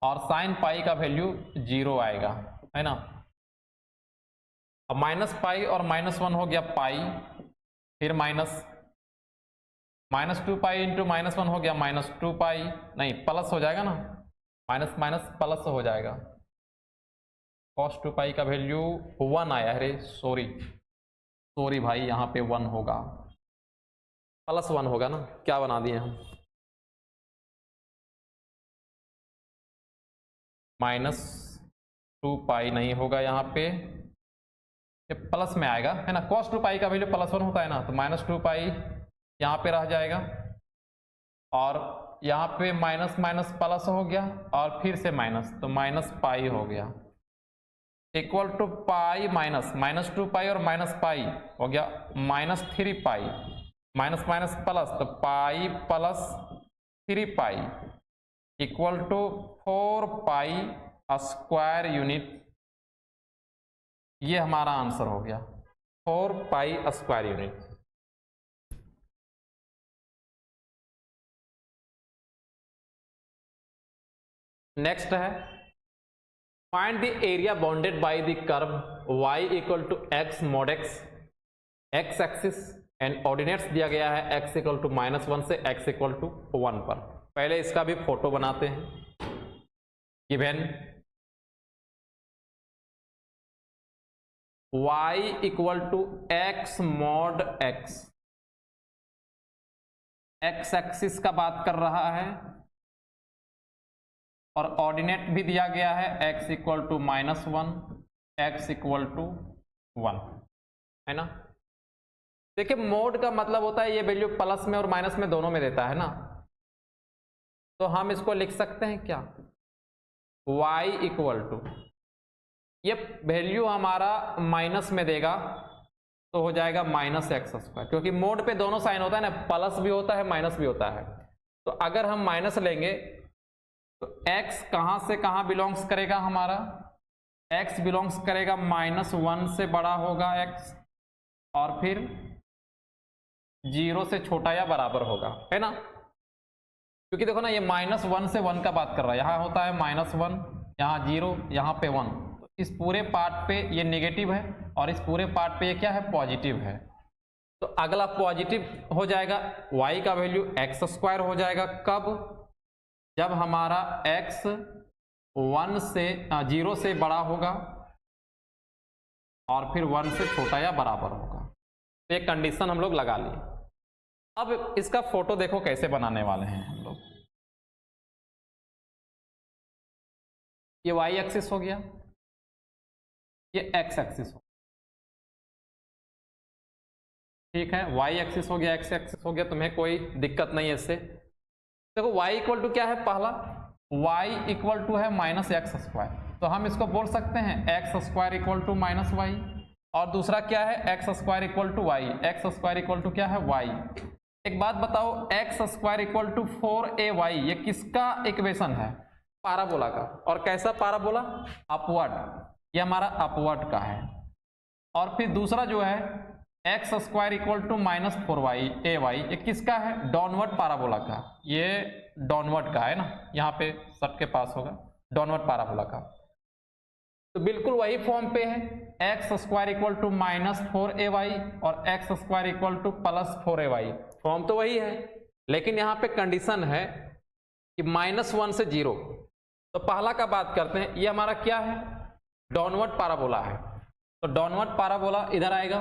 Speaker 1: और साइन पाई का वैल्यू 0 आएगा, है ना। अब माइनस पाई और -1 हो गया पाई, फिर -2 पाई इंटू -1 हो गया -2 पाई, नहीं प्लस हो जाएगा ना, माइनस माइनस प्लस हो जाएगा, cos 2 पाई का वैल्यू 1 आया, अरे सॉरी भाई, यहाँ पे 1 होगा, +1 होगा ना, क्या बना दिए हम, -2 पाई नहीं होगा, यहाँ पे ये प्लस में आएगा, है ना। cos 2 पाई का वैल्यू +1 होता है ना, तो -2 पाई यहाँ पे रह जाएगा, और यहाँ पे माइनस माइनस प्लस हो गया, और फिर से माइनस, तो माइनस पाई हो गया, इक्वल टू पाई -2 पाई और माइनस पाई हो गया -3 पाई, माइनस माइनस प्लस, तो pi plus 3 pi equal to 4 pi square unit. ये हमारा आंसर हो गया 4 पाई स्क्वायर यूनिट। नेक्स्ट है find the area bounded by the curve y equal to x mod x, x axis and ordinates दिया गया है x equal to -1 से x equal to 1 पर। पहले इसका भी फोटो बनाते हैं। Given y equal to x mod x, x axis का बात कर रहा है, और ऑर्डिनेट भी दिया गया है x equal to -1, x equal to 1, है ना। देखिए मोड का मतलब होता है ये वैल्यू प्लस में और माइनस में दोनों में देता है ना, तो हम इसको लिख सकते हैं क्या, y इक्वल टू, ये वैल्यू हमारा माइनस में देगा तो हो जाएगा -x², क्योंकि मोड पे दोनों साइन होता है ना, प्लस भी होता है माइनस भी होता है। तो अगर हम माइनस लेंगे तो x कहां से कहां बिलोंग्स करेगा, हमारा x बिलोंग्स करेगा -1 से बड़ा होगा x, और फिर 0 से छोटा या बराबर होगा, है ना। क्योंकि देखो ना ये -1 से 1 का बात कर रहा है, यहाँ होता है -1, यहाँ 0, यहाँ पे 1, तो इस पूरे पार्ट पे ये नेगेटिव है और इस पूरे पार्ट पे ये क्या है, पॉजिटिव है। तो अगला पॉजिटिव हो जाएगा, y का वैल्यू x² हो जाएगा, कब, जब हमारा x 0 से बड़ा होगा और फिर 1 से छोटा या बराबर होगा। तो ये कंडीशन हम लोग लगा लिए। अब इसका फोटो देखो कैसे बनाने वाले हैं हम लोग। ये y एक्सिस हो गया, ये x एक्सिस हो, ठीक है, y एक्सिस हो गया, x एक्सिस हो गया, तुम्हें कोई दिक्कत नहीं है इससे। देखो y इक्वल टू क्या है, पहला y इक्वल टू है -x², तो हम इसको बोल सकते हैं x² इक्वल टू -y, और दूसरा क्या है x² equal to y, x² equal to क्या है y। एक बात बताओ, x² इक्वल टू 4ay, ये किसका इक्वेशन है, पाराबोला का, और कैसा पाराबोला, अपवर्ड, ये हमारा अपवर्ड का है। और फिर दूसरा जो है x² इक्वल टू -4ay, ये किसका है, डाउनवर्ड पाराबोला का, ये डाउनवर्ड का है ना, यहाँ पे सबके पास होगा डाउनवर्ड पाराबोला का। तो बिल्कुल वही फॉर्म पे है, x² इक्वल टू -4ay और x² equal to +4ay, form तो वही है, लेकिन यहाँ पे कंडीशन है कि -1 से 0। तो पहला का बात करते हैं, ये हमारा क्या है, डाउनवर्ड पाराबोला है, तो डाउनवर्ड पाराबोला इधर आएगा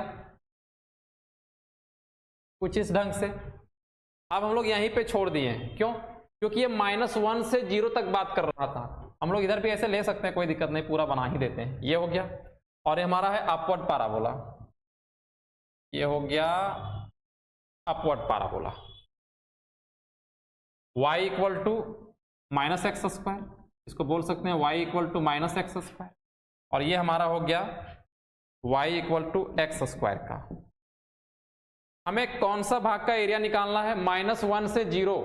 Speaker 1: कुछ इस ढंग से। अब हम लोग यहीं पे छोड़ दिए हैं, क्यों, क्योंकि ये -1 से 0 तक बात कर रहा था। हम लोग इधर भी ऐसे ले सकते हैं, कोई दिक्कत नहीं, पूरा बना ही देते हैं। ये हो गया, और ये हमारा है अपवर्ड पाराबोला, ये हो गया upward parabola. y equal to -x², इसको बोल सकते हैं y इक्वल टू -x², और ये हमारा हो गया y इक्वल टू x² का। हमें कौन सा भाग का एरिया निकालना है, -1 से 0,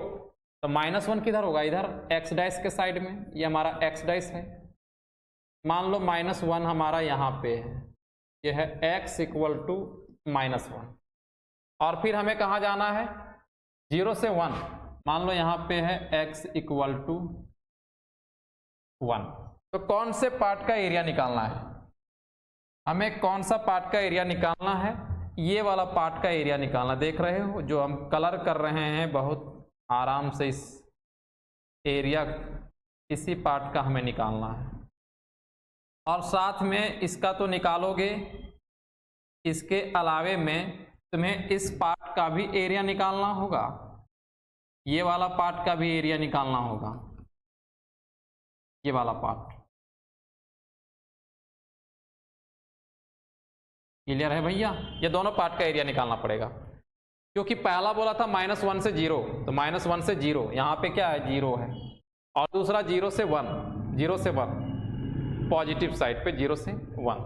Speaker 1: तो -1 किधर होगा, इधर x डैश के साइड में, ये हमारा x डैश है, मान लो -1 हमारा यहाँ पे है, ये है x इक्वल टू -1, और फिर हमें कहाँ जाना है, 0 से 1, मान लो यहाँ पे है x इक्वल टू 1। तो कौन से पार्ट का एरिया निकालना है, हमें कौन सा पार्ट का एरिया निकालना है, ये वाला पार्ट का एरिया निकालना। देख रहे हो जो हम कलर कर रहे हैं बहुत आराम से, इस एरिया इसी पार्ट का हमें निकालना है। और साथ में इसका तो निकालोगे, इसके अलावे में तुम्हें इस पार्ट का भी एरिया निकालना होगा, ये वाला पार्ट का भी एरिया निकालना होगा, ये वाला पार्ट। क्लियर है भैया, ये दोनों पार्ट का एरिया निकालना पड़ेगा, क्योंकि पहला बोला था -1 से 0, तो -1 से 0, यहाँ पे क्या है 0 है, और दूसरा 0 से 1, 0 से 1 पॉजिटिव साइड पे 0 से 1।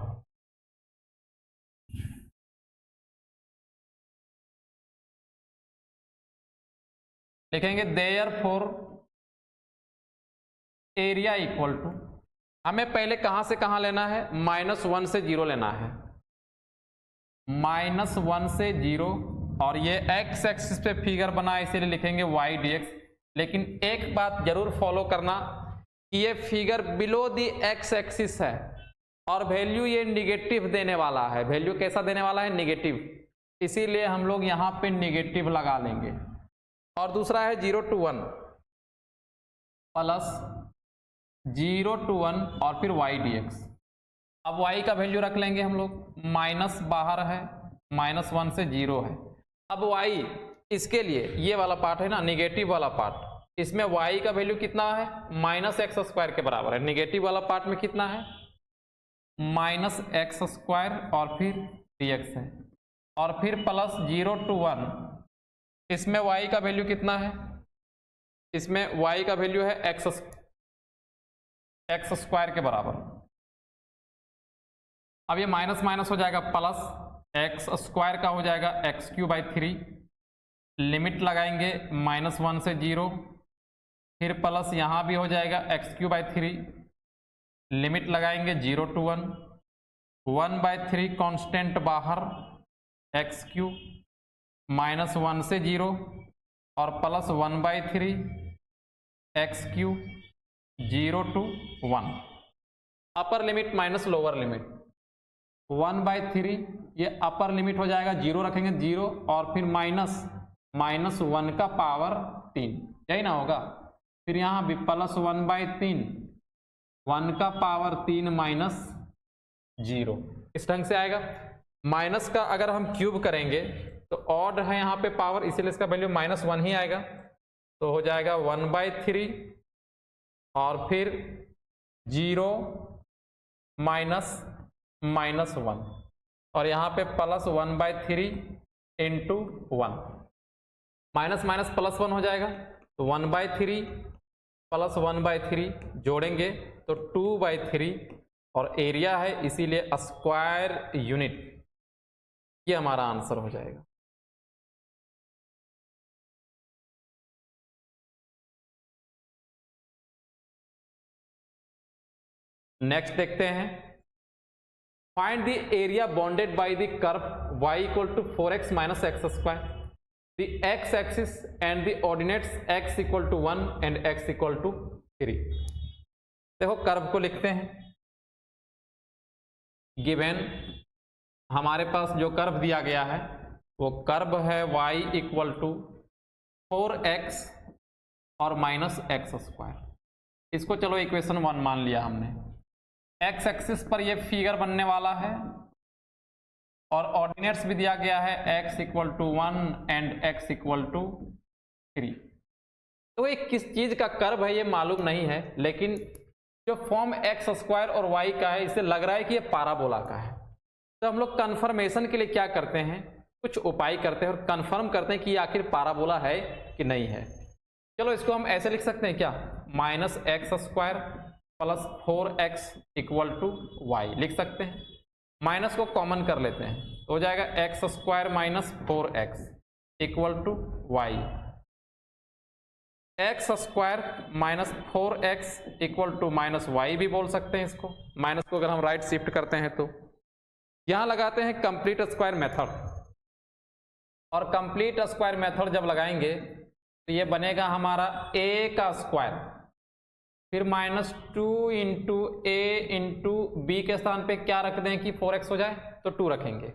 Speaker 1: लिखेंगे देयरफॉर एरिया इक्वल टू, हमें पहले कहां से कहां लेना है, -1 से 0 लेना है, -1 से 0, और ये x एक्सिस पे फिगर बना है इसीलिए लिखेंगे y dx। लेकिन एक बात जरूर फॉलो करना कि ये figure below the x axis है और वैल्यू ये निगेटिव देने वाला है। वैल्यू कैसा देने वाला है, निगेटिव, इसीलिए हम लोग यहाँ पे निगेटिव लगा लेंगे। और दूसरा है 0 to 1 प्लस 0 to 1 और फिर y dx। अब y का वैल्यू रख लेंगे हम लोग, माइनस बाहर है, -1 से 0 है। अब y इसके लिए ये वाला पार्ट है ना, निगेटिव वाला पार्ट, इसमें y का वैल्यू कितना है, -x² के बराबर है। निगेटिव वाला पार्ट में कितना है, -x² और फिर dx है, और फिर प्लस 0 to 1, इसमें y का वैल्यू कितना है, इसमें y का वैल्यू है x² के बराबर। अब ये माइनस माइनस हो जाएगा, प्लस x² का हो जाएगा x³/3, लिमिट लगाएंगे -1 से 0, फिर प्लस यहाँ भी हो जाएगा x³/3, लिमिट लगाएंगे 0 to 1, 1/3 कांस्टेंट बाहर, x³ -1 से 0 और plus 1/3 x³ 0 to 1। Upper limit minus lower limit, 1/3 ये अपर लिमिट हो जाएगा, 0 रखेंगे 0 और फिर -1 का पावर 3, यही ना होगा। फिर यहाँ भी प्लस 1/3, 1 का पावर 3 -0, इस ढंग से आएगा। माइनस का अगर हम क्यूब करेंगे तो ऑड है यहाँ पे पावर, इसीलिए इसका वैल्यू -1 ही आएगा, तो हो जाएगा 1/3 और फिर 0 -1 और यहाँ पे plus 1/3 into 1, minus minus plus 1 हो जाएगा, तो 1/3 प्लस 1/3 जोड़ेंगे तो 2/3 और एरिया है इसीलिए स्क्वायर यूनिट, ये हमारा आंसर हो जाएगा। नेक्स्ट देखते हैं, find the area bounded by the curve y equal to 4x - x², the x axis and the ordinates x equal to 1 and x equal to 3। देखो कर्व को लिखते हैं, गिवन हमारे पास जो कर्व दिया गया है वो कर्व है y इक्वल टू 4x और -x²। इसको चलो इक्वेशन 1 मान लिया हमने। x एक्सिस पर ये फिगर बनने वाला है और ऑर्डिनेट्स भी दिया गया है x equal to 1 and x equal to 3। तो ये किस चीज का कर्व है ये मालूम नहीं है, लेकिन जो फॉर्म x² और y का है इससे लग रहा है कि ये पाराबोला का है। तो हम लोग कंफर्मेशन के लिए क्या करते हैं, कुछ उपाय करते हैं और कंफर्म करते हैं कि आखिर पाराबोला है कि नहीं है। चलो इसको हम ऐसे लिख सकते हैं क्या, -x² plus 4x equal to y लिख सकते हैं। माइनस को कॉमन कर लेते हैं तो हो जाएगा x² - 4x equal to y। X square minus 4x equal to minus y भी बोल सकते हैं इसको। माइनस को अगर हम राइट शिफ्ट करते हैं तो यहां लगाते हैं कंप्लीट स्क्वायर मेथड, और कंप्लीट स्क्वायर मेथड जब लगाएंगे तो ये बनेगा हमारा a का स्क्वायर, फिर माइनस 2 इंटू ए इंटू बी के स्थान पे क्या रख दें कि 4x हो जाए, तो 2 रखेंगे।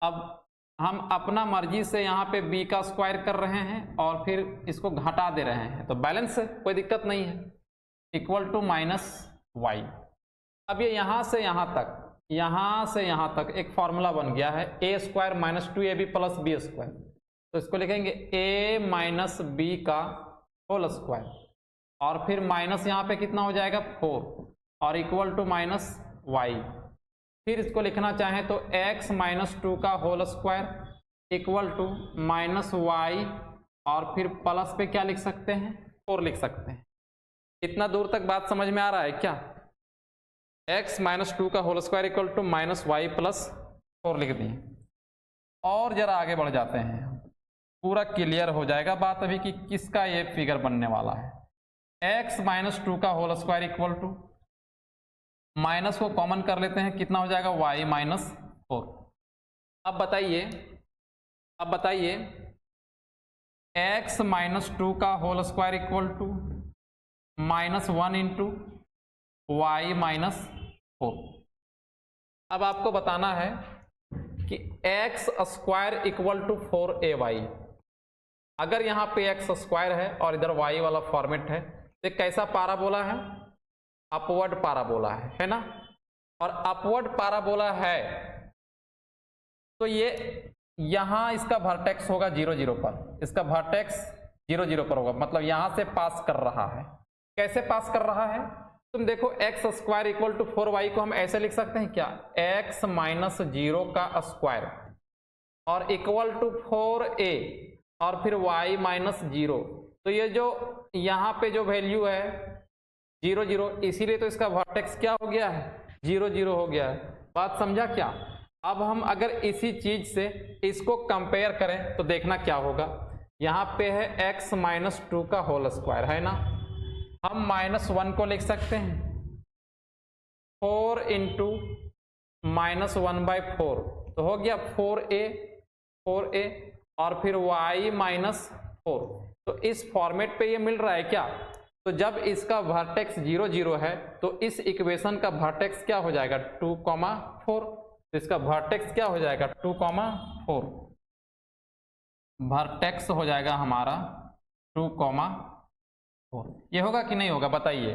Speaker 1: अब हम अपना मर्जी से यहाँ पे b का स्क्वायर कर रहे हैं और फिर इसको घटा दे रहे हैं, तो बैलेंस है, कोई दिक्कत नहीं है, इक्वल टू माइनस वाई। अब ये यहाँ से यहाँ तक, यहाँ से यहाँ तक एक फॉर्मूला बन गया है a square minus 2ab plus b square, तो इसको लिखेंगे a माइनस बी का होल स्क्वायर, और फिर माइनस यहाँ पे कितना हो जाएगा 4 और इक्वल टू माइनस वाई। फिर इसको लिखना चाहें तो x माइनस 2 का whole square equal to minus y, और फिर प्लस पे क्या लिख सकते हैं 4 लिख सकते हैं। इतना दूर तक बात समझ में आ रहा है क्या? x माइनस 2 का whole square equal to minus y plus 4 लिख दिए। और जरा आगे बढ़ जाते हैं, पूरा क्लियर हो जाएगा बात अभी कि किसका ये फिगर बनने वाला है। x माइनस 2 का whole square equal to, minus को कॉमन कर लेते हैं, कितना हो जाएगा y माइनस 4। अब बताइए x माइनस 2 का whole square equal to minus 1 into y minus 4। अब आपको बताना है कि x square equal to 4ay। अगर यहाँ पे x स्क्वायर है और इधर y वाला फॉर्मेट है तो कैसा पाराबोला है? अपवर्ड पाराबोला है ना। और अपवर्ड पाराबोला है तो ये यहां इसका वर्टेक्स होगा 0 0 पर, इसका वर्टेक्स 0 0 पर होगा, मतलब यहां से पास कर रहा है। कैसे पास कर रहा है? तुम देखो x square equal to 4y को हम ऐसे लिख सकते हैं क्या, x माइनस 0 का स्क्वायर और इक्वल टू 4a और फिर y माइनस 0। तो ये जो यहाँ पे जो वैल्यू है 0 0, इसीलिए तो इसका वर्टेक्स क्या हो गया है 0 0 हो गया है। बात समझा क्या? अब हम अगर इसी चीज से इसको कंपेयर करें तो देखना क्या होगा। यहाँ पे है x माइनस 2 का होल स्क्वायर है ना, हम माइनस 1 को लिख सकते हैं 4 इंटू माइनस 1/4, तो हो गया 4a और फिर y माइनस 4। तो इस फॉर्मेट पे ये मिल रहा है क्या? तो जब इसका वर्टेक्स 0 0 है तो इस इक्वेशन का वर्टेक्स क्या हो जाएगा 2,4। तो इसका वर्टेक्स क्या हो जाएगा 2,4, वर्टेक्स हो जाएगा हमारा 2,4। ये होगा कि नहीं होगा बताइए?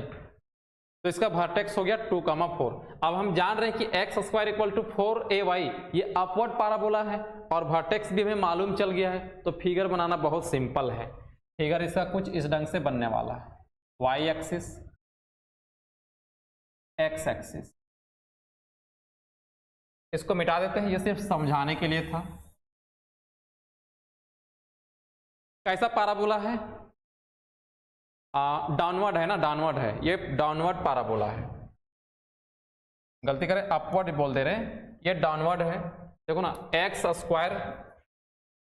Speaker 1: तो इसका वर्टेक्स हो गया 2,4। अब हम जान रहे हैं कि x square equal to 4ay ये अपवर्ड पाराबोला है और वर्टेक्स भी हमें मालूम चल गया है, तो फिगर बनाना बहुत सिंपल है। फिगर इसका कुछ इस ढंग से बनने वाला है, y एक्सिस, x एक्सिस। इसको मिटा देते हैं, ये सिर्फ समझाने के लिए था। कैसा पाराबोला है? डाउनवर्ड है ना, डाउनवर्ड है, ये डाउनवर्ड पाराबोला है। गलती करें अपवर्ड बोल दे रहे हैं, ये डाउनवर्ड है। देखो ना x square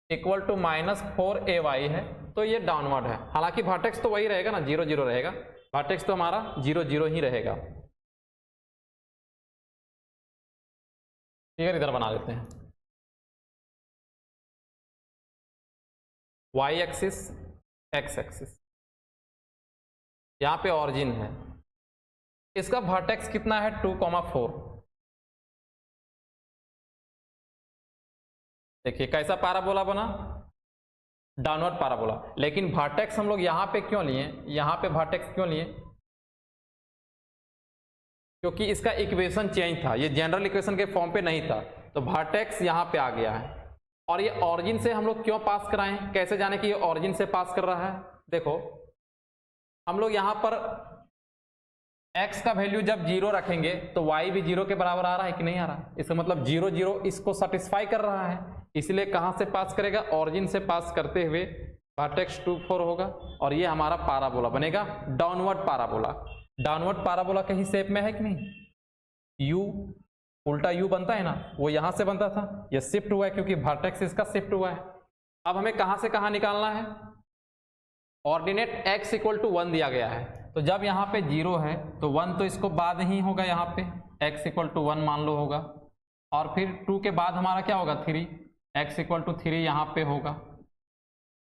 Speaker 1: equal to minus 4ay है, तो ये डाउनवर्ड है। हालांकि वर्टेक्स तो वही रहेगा ना, 0 0 रहेगा, वर्टेक्स तो हमारा 0 0 ही रहेगा। फिगर इधर बना देते हैं, y एक्सिस, x एक्सिस, यहाँ पे ऑरिजिन है, इसका वर्टेक्स कितना है 2,4। देखिए कैसा पाराबोला बना, डाउनवर्ड पाराबोला। लेकिन वर्टेक्स हम लोग यहाँ पे क्यों लिए, यहाँ पे वर्टेक्स क्यों लिए? क्योंकि इसका इक्वेशन चेंज था, ये जनरल इक्वेशन के फॉर्म पे नहीं था, तो वर्टेक्स यहाँ पे आ गया है। और ये ऑरिजिन से हम लोग क्यों पास कराएं, कैसे जाने कि ये ऑरिजिन से पास कर रहा है? देखो हम लोग यहाँ पर x का वैल्यू जब 0 रखेंगे तो y भी 0 के बराबर आ रहा है कि नहीं आ रहा? इसका मतलब 0 0 इसको सेटिस्फाई कर रहा है, इसलिए कहां से पास करेगा, ऑरिजिन से पास करते हुए वर्टेक्स 2,4 होगा और ये हमारा पाराबोला बनेगा, डाउनवर्ड पाराबोला। डाउनवर्ड पाराबोला कहीं शेप में है कि नहीं? u उल्टा u बनता है ना, वो यहां से बनता था, ये शिफ्ट हुआ है क्योंकि वर्टेक्स इसका शिफ्ट हुआ है। अब हमें कहां से कहां निकालना है? ऑर्डिनेट x इक्वल टू 1 दिया गया है, तो जब यहाँ पे 0 है तो 1 तो इसको बाद ही होगा, यहाँ पे x इक्वल टू 1 मान लो होगा, और फिर 2 के बाद हमारा क्या होगा 3, x इक्वल टू 3 यहाँ पे होगा।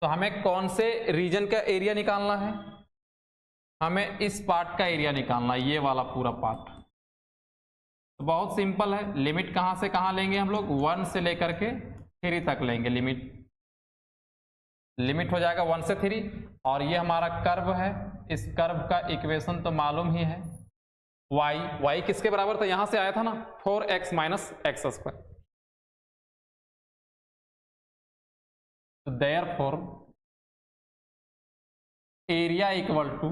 Speaker 1: तो हमें कौन से रीजन का एरिया निकालना है, हमें इस पार्ट का एरिया निकालना है, ये वाला पूरा पार्ट। तो बहुत सिंपल है, लिमिट कहाँ से कहाँ लेंगे हम लोग, 1 से लेकर के 3 तक लेंगे लिमिट हो जाएगा 1 से 3, और ये हमारा कर्व है, इस कर्व का इक्वेशन तो मालूम ही है, y किसके बराबर था, यहां से आया था ना 4x माइनस एक्स स्क्वायर। तो देयरफॉर एरिया इक्वल टू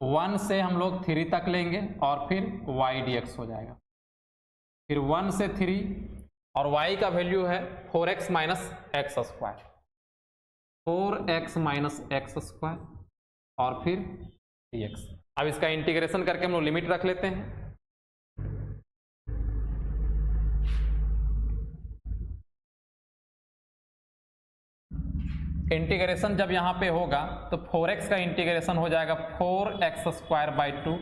Speaker 1: 1 से हम लोग 3 तक लेंगे और फिर y dx हो जाएगा, फिर 1 से 3 और y का वैल्यू है 4x minus x square, 4x minus x square और फिर dx। अब इसका इंटीग्रेशन करके हम लोग लिमिट रख लेते हैं। इंटीग्रेशन जब यहां पे होगा तो 4x का इंटीग्रेशन हो जाएगा 4x स्क्वायर बाई 2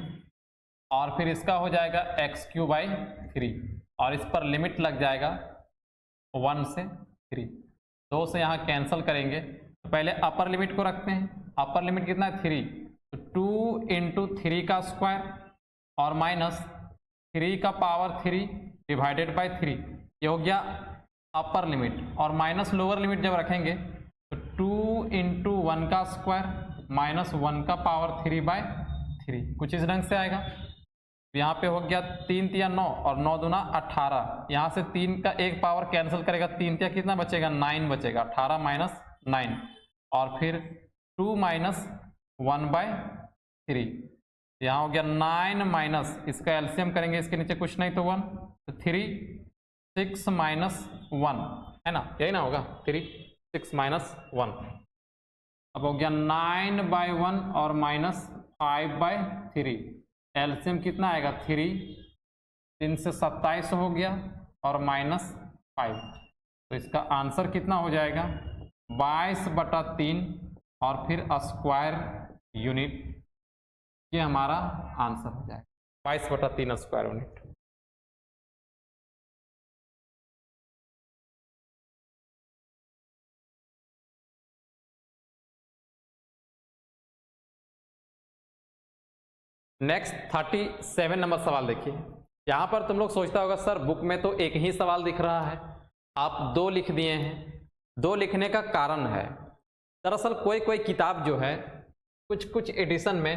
Speaker 1: और फिर इसका हो जाएगा एक्स क्यूब बाई 3 और इस पर लिमिट लग जाएगा 1 से 3, 2 से यहाँ कैंसिल करेंगे। तो पहले अपर लिमिट को रखते हैं, अपर लिमिट कितना है 3, तो 2 इंटू 3 का स्क्वायर और माइनस 3 का पावर 3 डिवाइडेड बाई 3, ये हो गया अपर लिमिट, और माइनस लोअर लिमिट जब रखेंगे तो 2 इंटू 1 का स्क्वायर माइनस 1 का पावर 3 बाई 3, कुछ इस ढंग से आएगा। यहाँ पे हो गया 3 तिया 9 और 9 दूना 18, यहाँ से 3 का एक पावर कैंसिल करेगा, 3 तिया कितना बचेगा 9 बचेगा, 18 माइनस 9 और फिर 2 माइनस 1 बाई 3, यहाँ हो गया 9 माइनस, इसका एलसीएम करेंगे इसके नीचे कुछ नहीं तो 1, तो 3 6 माइनस 1 है ना, यही ना होगा 3 6 माइनस 1। अब हो गया 9 बाई 1 और माइनस 5 बाई 3, एलसीएम कितना आएगा 3, 3 से 27 हो गया और माइनस 5, तो इसका आंसर कितना हो जाएगा 22/3 और फिर स्क्वायर यूनिट, ये हमारा आंसर हो जाएगा 22/3 स्क्वायर यूनिट। नेक्स्ट 37 नंबर सवाल देखिए। यहाँ पर तुम लोग सोचता होगा सर बुक में तो एक ही सवाल दिख रहा है, आप 2 लिख दिए हैं। 2 लिखने का कारण है दरअसल कोई किताब जो है कुछ एडिशन में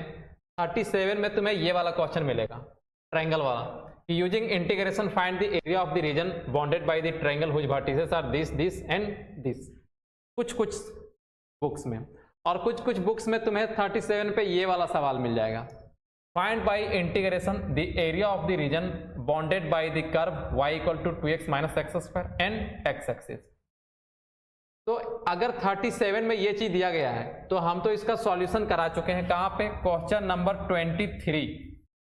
Speaker 1: 37 में तुम्हें ये वाला क्वेश्चन मिलेगा, ट्रायंगल वाला, कि using integration find the area of the region bounded by the triangle which vertices are this and this. कुछ बुक्स में, और कुछ बुक्स में तुम्हें 37 पे ये वाला सवाल मिल जाएगा, find by integration the area of the region bounded by the curve y equal to 2x minus x square and x axis. तो अगर 37 में ये चीज दिया गया है तो हम तो इसका सॉल्यूशन करा चुके हैं, कहाँ पे, क्वेश्चन नंबर 23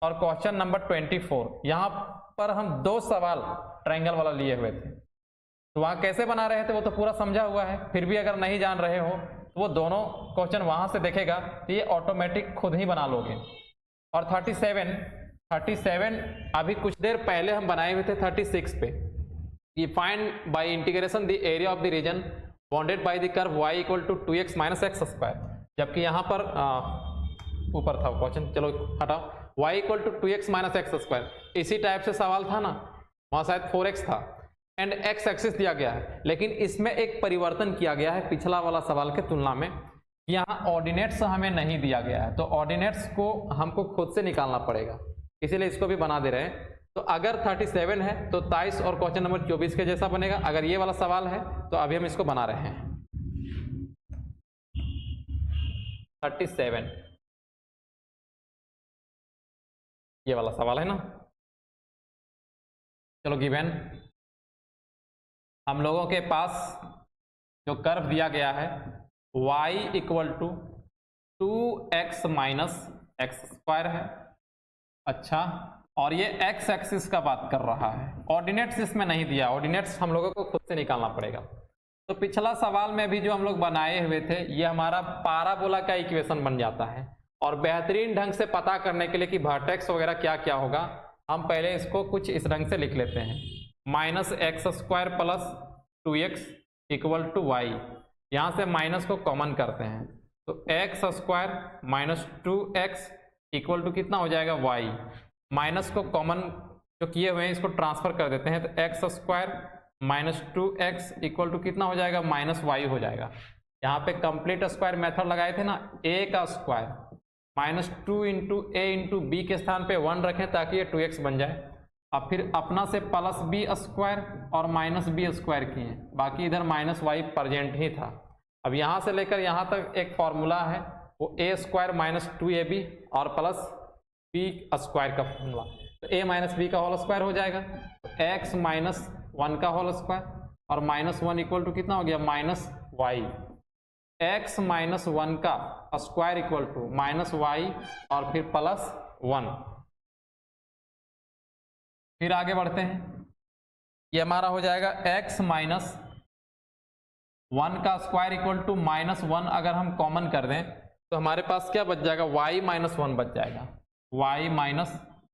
Speaker 1: और क्वेश्चन नंबर 24। यहाँ पर हम 2 सवाल ट्रायंगल वाला लिए हुए थे, तो वहाँ कैसे बना रहे थे वो तो पूरा समझा हुआ है, फिर भी अगर नहीं जान रहे हो तो वो दोनों क्वेश्चन वहां से देखेगा तो ये ऑटोमेटिक खुद ही बना लोगे। और 37 अभी कुछ देर पहले हम बनाए हुए थे 36 पे, ये find by integration the area of the region bounded by the curve y equal to 2x minus x square, जबकि यहाँ पर ऊपर था क्वेश्चन, चलो हटाओ, y equal to 2x minus x square, इसी टाइप से सवाल था ना, वहाँ शायद 4x था एंड x एक्सिस दिया गया है, लेकिन इसमें एक परिवर्तन किया गया है पिछला वाला सवाल के तुलना में, यहाँ ऑर्डिनेट्स हमें नहीं दिया गया है, तो ऑर्डिनेट्स को हमको खुद से निकालना पड़ेगा, इसीलिए इसको भी बना दे रहे हैं। तो अगर 37 है तो 23 और क्वेश्चन नंबर 24 के जैसा बनेगा। अगर ये वाला सवाल है तो अभी हम इसको बना रहे हैं 37, ये वाला सवाल है ना। चलो गिवन हम लोगों के पास जो कर्व दिया गया है y equal to 2x minus x square है, अच्छा, और ये x एक्सिस का बात कर रहा है, ऑर्डिनेट्स इसमें नहीं दिया, ऑर्डिनेट्स हम लोगों को खुद से निकालना पड़ेगा। तो पिछला सवाल में भी जो हम लोग बनाए हुए थे ये हमारा पाराबोला का इक्वेशन बन जाता है। और बेहतरीन ढंग से पता करने के लिए कि वर्टेक्स वगैरह क्या क्या होगा, हम पहले इसको कुछ इस ढंग से लिख लेते हैं। -x² plus 2x equal to Y. यहाँ से माइनस को कॉमन करते हैं तो x² minus 2x equal to कितना हो जाएगा y। माइनस को कॉमन जो किए हुए हैं इसको ट्रांसफर कर देते हैं तो x² minus 2x equal to कितना हो जाएगा -y हो जाएगा। यहाँ पे कंप्लीट स्क्वायर मेथड लगाए थे ना, a का स्क्वायर माइनस 2 इंटू ए इंटू बी के स्थान पे 1 रखें ताकि ये 2x बन जाए। अब फिर अपना से प्लस b² और माइनस b² किए, बाकी इधर -y प्रेजेंट ही था। अब यहाँ से लेकर यहाँ तक एक फॉर्मूला है वो a² माइनस 2ab और प्लस b² का फॉर्मूला, तो a माइनस बी का होल स्क्वायर हो जाएगा। तो x माइनस 1 का होल स्क्वायर और -1 इक्वल टू कितना हो गया -y। x माइनस 1 का स्क्वायर इक्वल टू -y और फिर +1। फिर आगे बढ़ते हैं, ये हमारा हो जाएगा x माइनस 1 का स्क्वायर इक्वल टू -1। अगर हम कॉमन कर दें तो हमारे पास क्या बच जाएगा y माइनस 1 बच जाएगा, y माइनस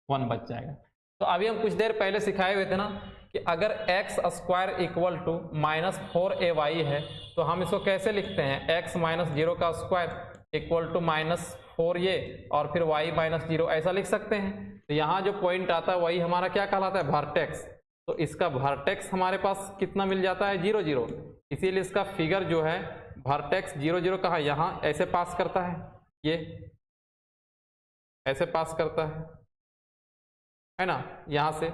Speaker 1: 1 बच जाएगा। तो अभी हम कुछ देर पहले सिखाए हुए थे ना कि अगर x² इक्वल टू -4ay है तो हम इसको कैसे लिखते हैं, x माइनस 0 का स्क्वायर इक्वल टू -4a और फिर y माइनस 0 ऐसा लिख सकते हैं। तो यहाँ जो पॉइंट आता है वही हमारा क्या कहलाता है, वर्टेक्स। तो इसका वर्टेक्स हमारे पास कितना मिल जाता है 0 0, इसीलिए इसका फिगर जो है वर्टेक्स 0 0 कहाँ, यहाँ ऐसे पास करता है, ये ऐसे पास करता है ना, यहाँ से।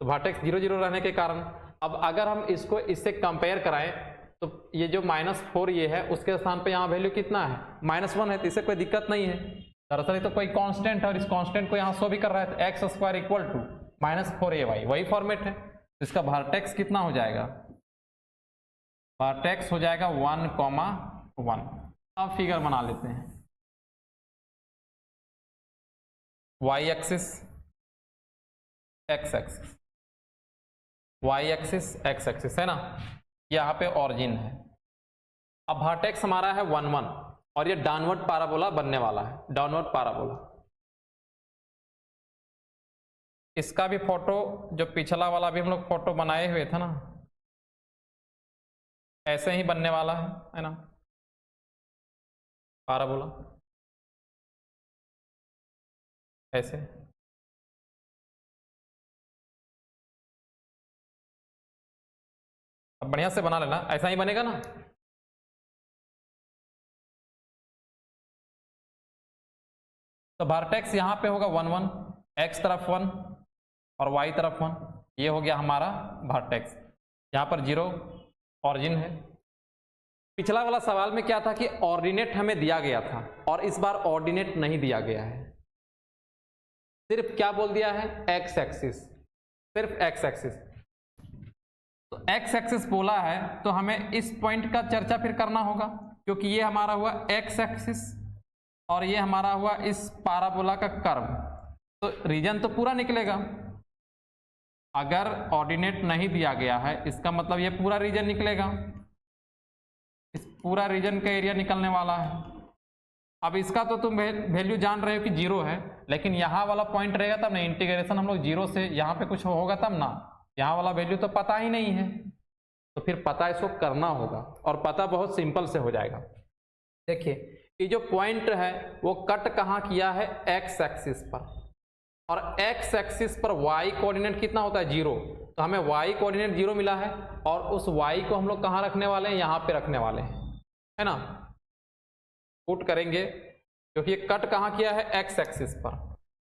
Speaker 1: तो वर्टेक्स 0 0 रहने के कारण अब अगर हम इसको इससे कंपेयर कराएं तो ये जो -4 ये है उसके स्थान पे यहाँ वैल्यू कितना है -1 है, तो इससे कोई दिक्कत नहीं है। दरअसल तो कोई कांस्टेंट है और इस कांस्टेंट को यहाँ शो भी कर रहा है, तो x² इक्वल टू -4ay वही फॉर्मेट है। तो इसका वर्टेक्स कितना हो जाएगा, वर्टेक्स हो जाएगा 1,1। अब फिगर बना लेते हैं, y axis x axis, y axis x axis है ना, यहाँ पे ऑरिजिन है। अब वर्टेक्स हमारा है 1 1 और ये डाउनवर्ड पैराबोला बनने वाला है, डाउनवर्ड पैराबोला। इसका भी फोटो जो पिछला वाला भी हम लोग फोटो बनाए हुए थे ना, ऐसे ही बनने वाला है ना पैराबोला, ऐसे। अब बढ़िया से बना लेना, ऐसा ही बनेगा ना। तो वर्टेक्स यहाँ पे होगा 1 1, x तरफ 1 और y तरफ 1, ये हो गया हमारा वर्टेक्स। यहाँ पर 0 ऑरिजिन है। पिछला वाला सवाल में क्या था कि ऑर्डिनेट हमें दिया गया था और इस बार ऑर्डिनेट नहीं दिया गया है, सिर्फ क्या बोल दिया है x एक्सिस, सिर्फ x एक्सिस। तो x एक्सिस बोला है तो हमें इस पॉइंट का चर्चा फिर करना होगा, क्योंकि ये हमारा हुआ x एक्सिस और ये हमारा हुआ इस पैराबोला का कर्व, तो रीजन तो पूरा निकलेगा। अगर ऑर्डिनेट नहीं दिया गया है इसका मतलब ये पूरा रीजन निकलेगा, इस पूरा रीजन का एरिया निकलने वाला है। अब इसका तो तुम वैल्यू जान रहे हो कि 0 है, लेकिन यहाँ वाला पॉइंट रहेगा तब ना, इंटीग्रेशन हम लोग 0 से यहाँ पे कुछ होगा तब ना, यहाँ वाला वैल्यू तो पता ही नहीं है, तो फिर पता इसको करना होगा और पता बहुत सिंपल से हो जाएगा। देखिए ये जो पॉइंट है वो कट कहाँ किया है x एक्सिस पर, और x एक्सिस पर y कोऑर्डिनेट कितना होता है 0, तो हमें y कोऑर्डिनेट 0 मिला है और उस y को हम लोग कहाँ रखने वाले हैं, यहाँ पे रखने वाले हैं, है ना। पुट करेंगे क्योंकि ये कट कहाँ किया है x एक्सिस पर,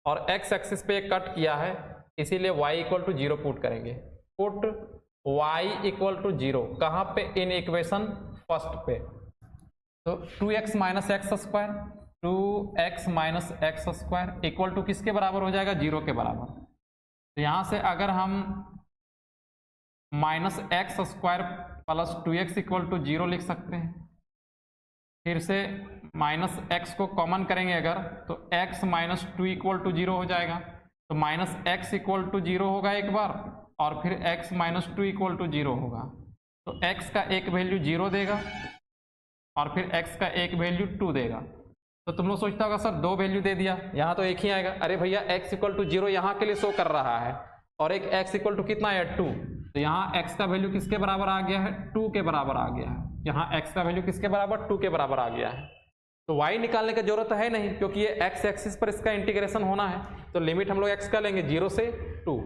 Speaker 1: और x एक्सिस पे कट किया है इसीलिए y इक्वल टू 0 पुट करेंगे। पुट y इक्वल टू 0 कहाँ पे, इन इक्वेशन फर्स्ट पे, तो 2x minus x square, 2x minus x square equal to किसके बराबर हो जाएगा 0 के बराबर। तो यहाँ से अगर हम minus x square plus 2x equal to 0 लिख सकते हैं। फिर से माइनस एक्स को कॉमन करेंगे अगर, तो x माइनस 2 इक्वल टू 0 हो जाएगा, तो माइनस एक्स इक्वल टू 0 होगा एक बार और फिर x माइनस 2 इक्वल टू 0 होगा। तो x का एक वैल्यू 0 देगा और फिर x का एक वैल्यू 2 देगा। तो तुम लोग सोचता होगा सर दो वैल्यू दे दिया, यहाँ तो एक ही आएगा। अरे भैया x इक्वल टू 0 यहाँ के लिए शो कर रहा है और एक x इक्वल टू कितना है 2, तो यहाँ x का वैल्यू किसके बराबर आ गया है 2 के बराबर आ गया है। यहाँ x का वैल्यू किसके बराबर 2 के बराबर आ गया है। तो y निकालने की जरूरत है नहीं क्योंकि ये x एक्सिस पर इसका इंटीग्रेशन होना है। तो लिमिट हम लोग x का लेंगे 0 से 2,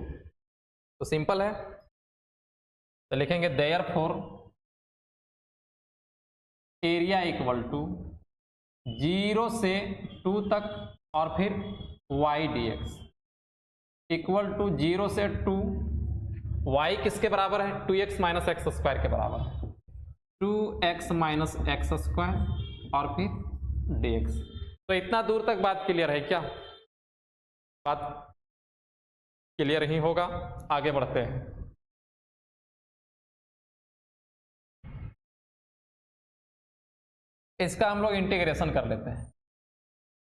Speaker 1: तो सिंपल है। तो लिखेंगे देयरफॉर एरिया इक्वल टू 0 से 2 तक और फिर y dx इक्वल टू 0 से 2, y किसके बराबर है 2x माइनस एक्स स्क्वायर के बराबर है, 2x माइनस एक्स स्क्वायर और फिर dx। तो इतना दूर तक बात क्लियर है क्या? बात क्लियर ही होगा। आगे बढ़ते हैं। इसका हम लोग इंटीग्रेशन कर लेते हैं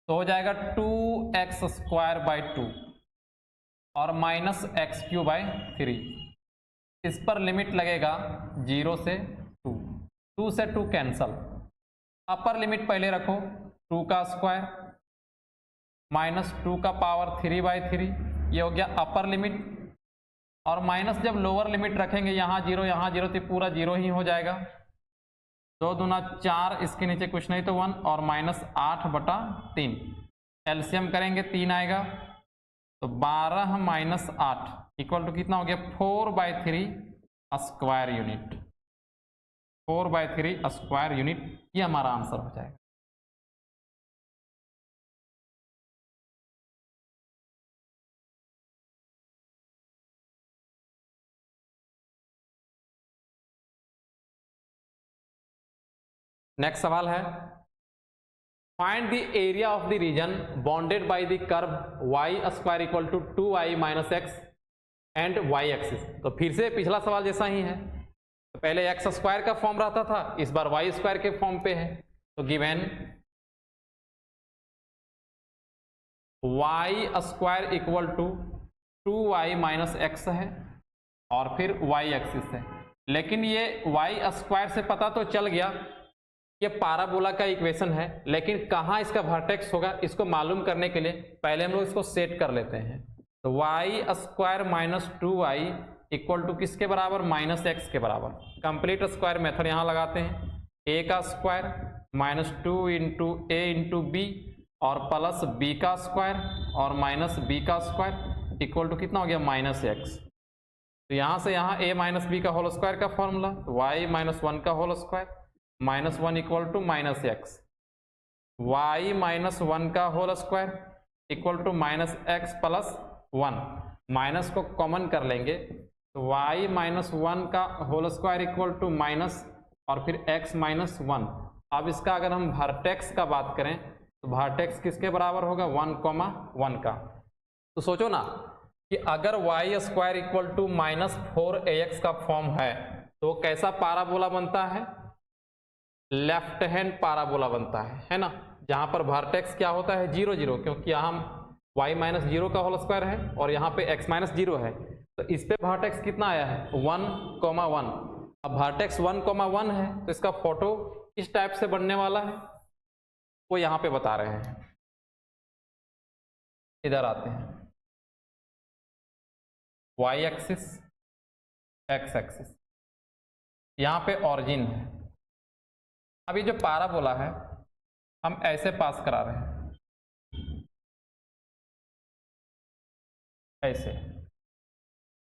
Speaker 1: तो हो जाएगा 2x स्क्वायर बाई 2 और माइनस एक्स क्यू बाई 3। इस पर लिमिट लगेगा 0 से 2, 2 से 2 कैंसल। अपर लिमिट पहले रखो 2 का स्क्वायर माइनस 2 का पावर 3/3, ये हो गया अपर लिमिट। और माइनस जब लोअर लिमिट रखेंगे यहाँ 0 तो पूरा 0 ही हो जाएगा। 2 दूना 4, इसके नीचे कुछ नहीं तो 1 और माइनस 8/3। एलसीएम करेंगे 3 आएगा तो 12 माइनस 8 इक्वल टू कितना हो गया 4/3 स्क्वायर यूनिट, 4/3 स्क्वायर यूनिट। ये हमारा आंसर हो जाएगा। नेक्स्ट सवाल है find the area of the region bounded by the curve y square equal to 2y minus x and y axis. तो फिर से पिछला सवाल जैसा ही है। तो पहले एक्स स्क्वायर का फॉर्म रहता था, इस बार y स्क्वायर के फॉर्म पे है। तो given y square equal to 2y minus x है और फिर y एक्सिस है। लेकिन ये y स्क्वायर से पता तो चल गया ये पाराबोला का इक्वेशन है, लेकिन कहाँ इसका वर्टेक्स होगा इसको मालूम करने के लिए पहले हम लोग इसको सेट कर लेते हैं। तो y square minus 2y equal to किसके बराबर माइनस एक्स के बराबर। कंप्लीट स्क्वायर मेथड यहाँ लगाते हैं। a का स्क्वायर माइनस 2 इंटू ए इंटू बी और प्लस b का स्क्वायर और माइनस b का स्क्वायर इक्वल टू कितना हो गया माइनस एक्स। तो यहाँ से यहाँ a माइनस बी का होल स्क्वायर का फॉर्मूला y माइनस 1 का whole square minus 1 equal to minus x, y minus 1 का whole square equal to minus x plus 1। Minus को कॉमन कर लेंगे तो y माइनस 1 का whole square equal to minus और फिर x माइनस 1। अब इसका अगर हम वर्टेक्स का बात करें तो वर्टेक्स किसके बराबर होगा 1,1 का। तो सोचो ना कि अगर y square equal to minus 4ax का फॉर्म है तो कैसा पाराबोला बनता है, लेफ्ट हैंड पाराबोला बनता है ना, जहां पर वर्टेक्स क्या होता है 0 0, क्योंकि यहाँ y माइनस 0 का होल स्क्वायर है और यहाँ पे x माइनस 0 है। तो इस पे वर्टेक्स कितना आया है 1,1। अब वर्टेक्स 1,1 है तो इसका फोटो किस टाइप से बनने वाला है वो यहाँ पे बता रहे हैं। इधर आते हैं y एक्सिस x एक्सिस, यहाँ पे ऑरिजिन है। अब ये जो पाराबोला है हम ऐसे पास करा रहे हैं, ऐसे,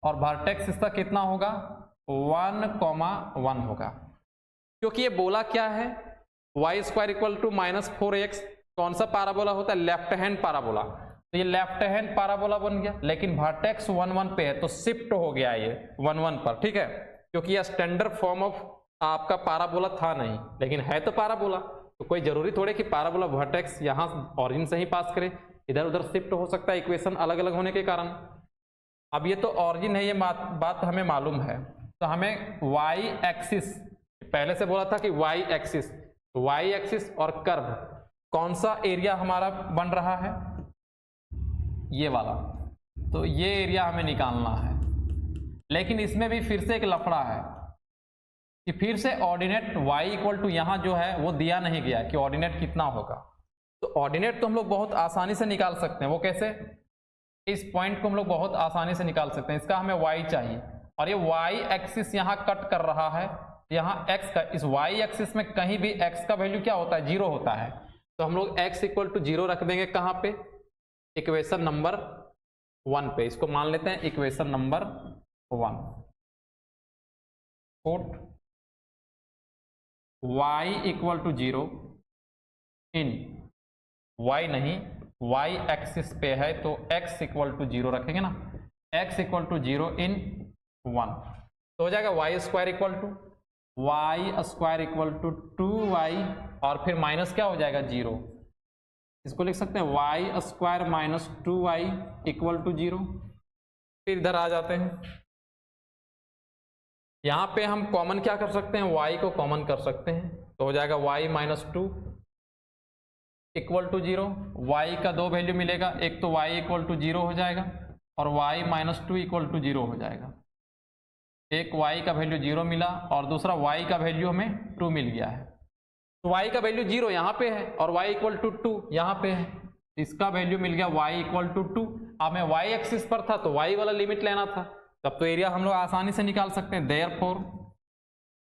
Speaker 1: और वर्टेक्स इसका कितना होगा 1,1 होगा। क्योंकि ये बोला क्या है y square equal to minus 4x, कौन सा पाराबोला होता है लेफ्ट हैंड पाराबोला। तो ये लेफ्ट हैंड पाराबोला बन गया, लेकिन वर्टेक्स 1,1 पे है तो शिफ्ट हो गया ये 1,1 पर, ठीक है। क्योंकि यह स्टैंडर्ड फॉर्म ऑफ आपका पाराबोला था नहीं, लेकिन है तो पाराबोला, तो कोई जरूरी थोड़े कि पाराबोला वर्टेक्स यहाँ ऑरिजिन से ही पास करे, इधर उधर शिफ्ट हो सकता है इक्वेशन अलग अलग होने के कारण। अब ये तो ऑरिजिन है, ये बात हमें मालूम है। तो हमें y एक्सिस, पहले से बोला था कि y एक्सिस, y एक्सिस और कर्व कौन सा एरिया हमारा बन रहा है ये वाला, तो ये एरिया हमें निकालना है। लेकिन इसमें भी फिर से एक लफड़ा है, कि फिर से ऑर्डिनेट y इक्वल टू यहाँ जो है वो दिया नहीं गया कि ऑर्डिनेट कितना होगा। तो ऑर्डिनेट तो हम लोग बहुत आसानी से निकाल सकते हैं। वो कैसे? इस पॉइंट को हम लोग बहुत आसानी से निकाल सकते हैं। इसका हमें y चाहिए और ये y एक्सिस यहाँ कट कर रहा है, यहाँ x का, इस y एक्सिस में कहीं भी x का वैल्यू क्या होता है? 0 होता है। तो हम लोग x इक्वल टू 0 रख देंगे कहाँ पे? इक्वेशन नंबर 1 पे। इसको मान लेते हैं equation number 1। Put y equal to 0 in y नहीं, y एक्सिस पे है तो x इक्वल टू 0 रखेंगे ना, x इक्वल टू 0 इन 1 तो हो जाएगा y square equal to 2y और फिर माइनस क्या हो जाएगा? 0। इसको लिख सकते हैं y square minus 2y equal to 0। फिर इधर आ जाते हैं, यहां पे हम कॉमन क्या कर सकते हैं? y को कॉमन कर सकते हैं तो हो जाएगा y minus 2 equal to 0। y का दो वैल्यू मिलेगा, एक तो y इक्वल टू 0 हो जाएगा और y माइनस 2 इक्वल टू 0 हो जाएगा। एक y का वैल्यू 0 मिला और दूसरा y का वैल्यू हमें 2 मिल गया है। तो y का वैल्यू 0 यहाँ पे है और y इक्वल टू 2 यहाँ पे है। इसका वैल्यू मिल गया y इक्वल टू 2। अब मैं y एक्सिस पर था तो y वाला लिमिट लेना था, तब तो एरिया हम लोग आसानी से निकाल सकते हैं। Therefore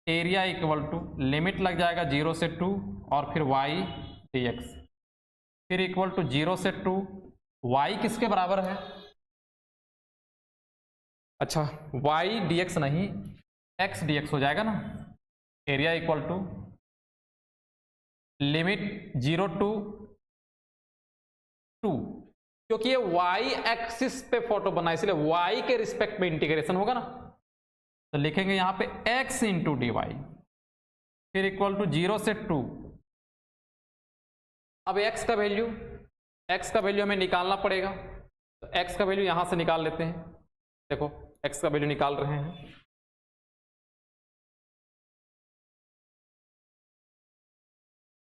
Speaker 1: area equal to limit लग जाएगा 0 से 2 और फिर y dx, फिर इक्वल टू 0 से 2। y किसके बराबर है? अच्छा, y dx नहीं, x dx हो जाएगा ना। Area equal to limit 0 to 2, क्योंकि ये y एक्सिस पे फोटो बना इसलिए y के रिस्पेक्ट में इंटीग्रेशन होगा ना, तो लिखेंगे यहां पे x इंटू डी वाई, फिर इक्वल टू 0 से 2। अब x का वैल्यू हमें निकालना पड़ेगा, तो x का वैल्यू यहां से निकाल लेते हैं। देखो x का वैल्यू निकाल रहे हैं,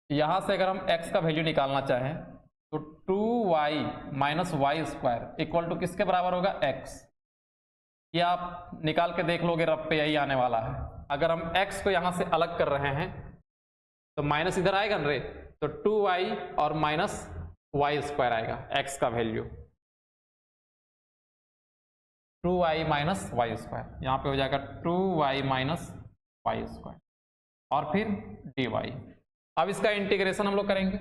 Speaker 1: यहां से अगर हम x का वैल्यू निकालना चाहें तो 2y minus y square equal to किसके बराबर होगा? x। ये आप निकाल के देख लोगे, रब पे यही आने वाला है। अगर हम x को यहां से अलग कर रहे हैं तो माइनस इधर आएगा ना रे, तो 2y और माइनस वाई स्क्वायर आएगा। x का value 2y minus y square, यहाँ पे हो जाएगा 2y माइनस वाई स्क्वायर और फिर dy। अब इसका इंटीग्रेशन हम लोग करेंगे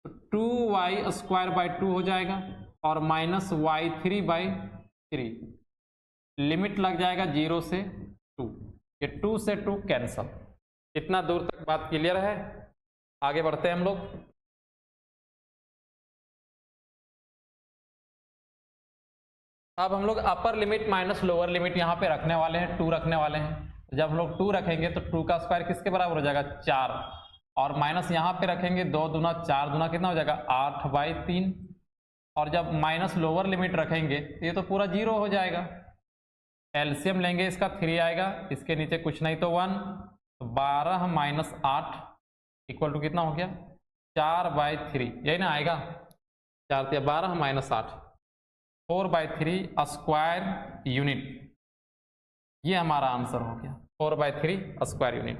Speaker 1: तो 2y स्क्वायर बाई 2 हो जाएगा और माइनस y3 बाई 3, लिमिट लग जाएगा 0 से 2। ये 2 से 2 कैंसल। इतना दूर तक बात क्लियर है? आगे बढ़ते हैं हम लोग। अब हम लोग upper limit minus lower limit यहाँ पे रखने वाले हैं, 2 रखने वाले हैं। जब हम लोग 2 रखेंगे तो 2 का स्क्वायर किसके बराबर हो जाएगा? 4, और माइनस यहाँ पे रखेंगे 2 दूना 4 दूना कितना हो जाएगा? 8 बाई 3। और जब माइनस लोअर लिमिट रखेंगे तो ये तो पूरा 0 हो जाएगा। एलसीएम लेंगे इसका 3 आएगा, इसके नीचे कुछ नहीं तो 1, तो 12 माइनस 8 इक्वल टू कितना हो गया? 4 बाई 3, यही ना आएगा? 4 या 12 माइनस 8, 4 बाई 3 स्क्वायर यूनिट। ये हमारा आंसर हो गया, 4 बाई 3 स्क्वायर यूनिट।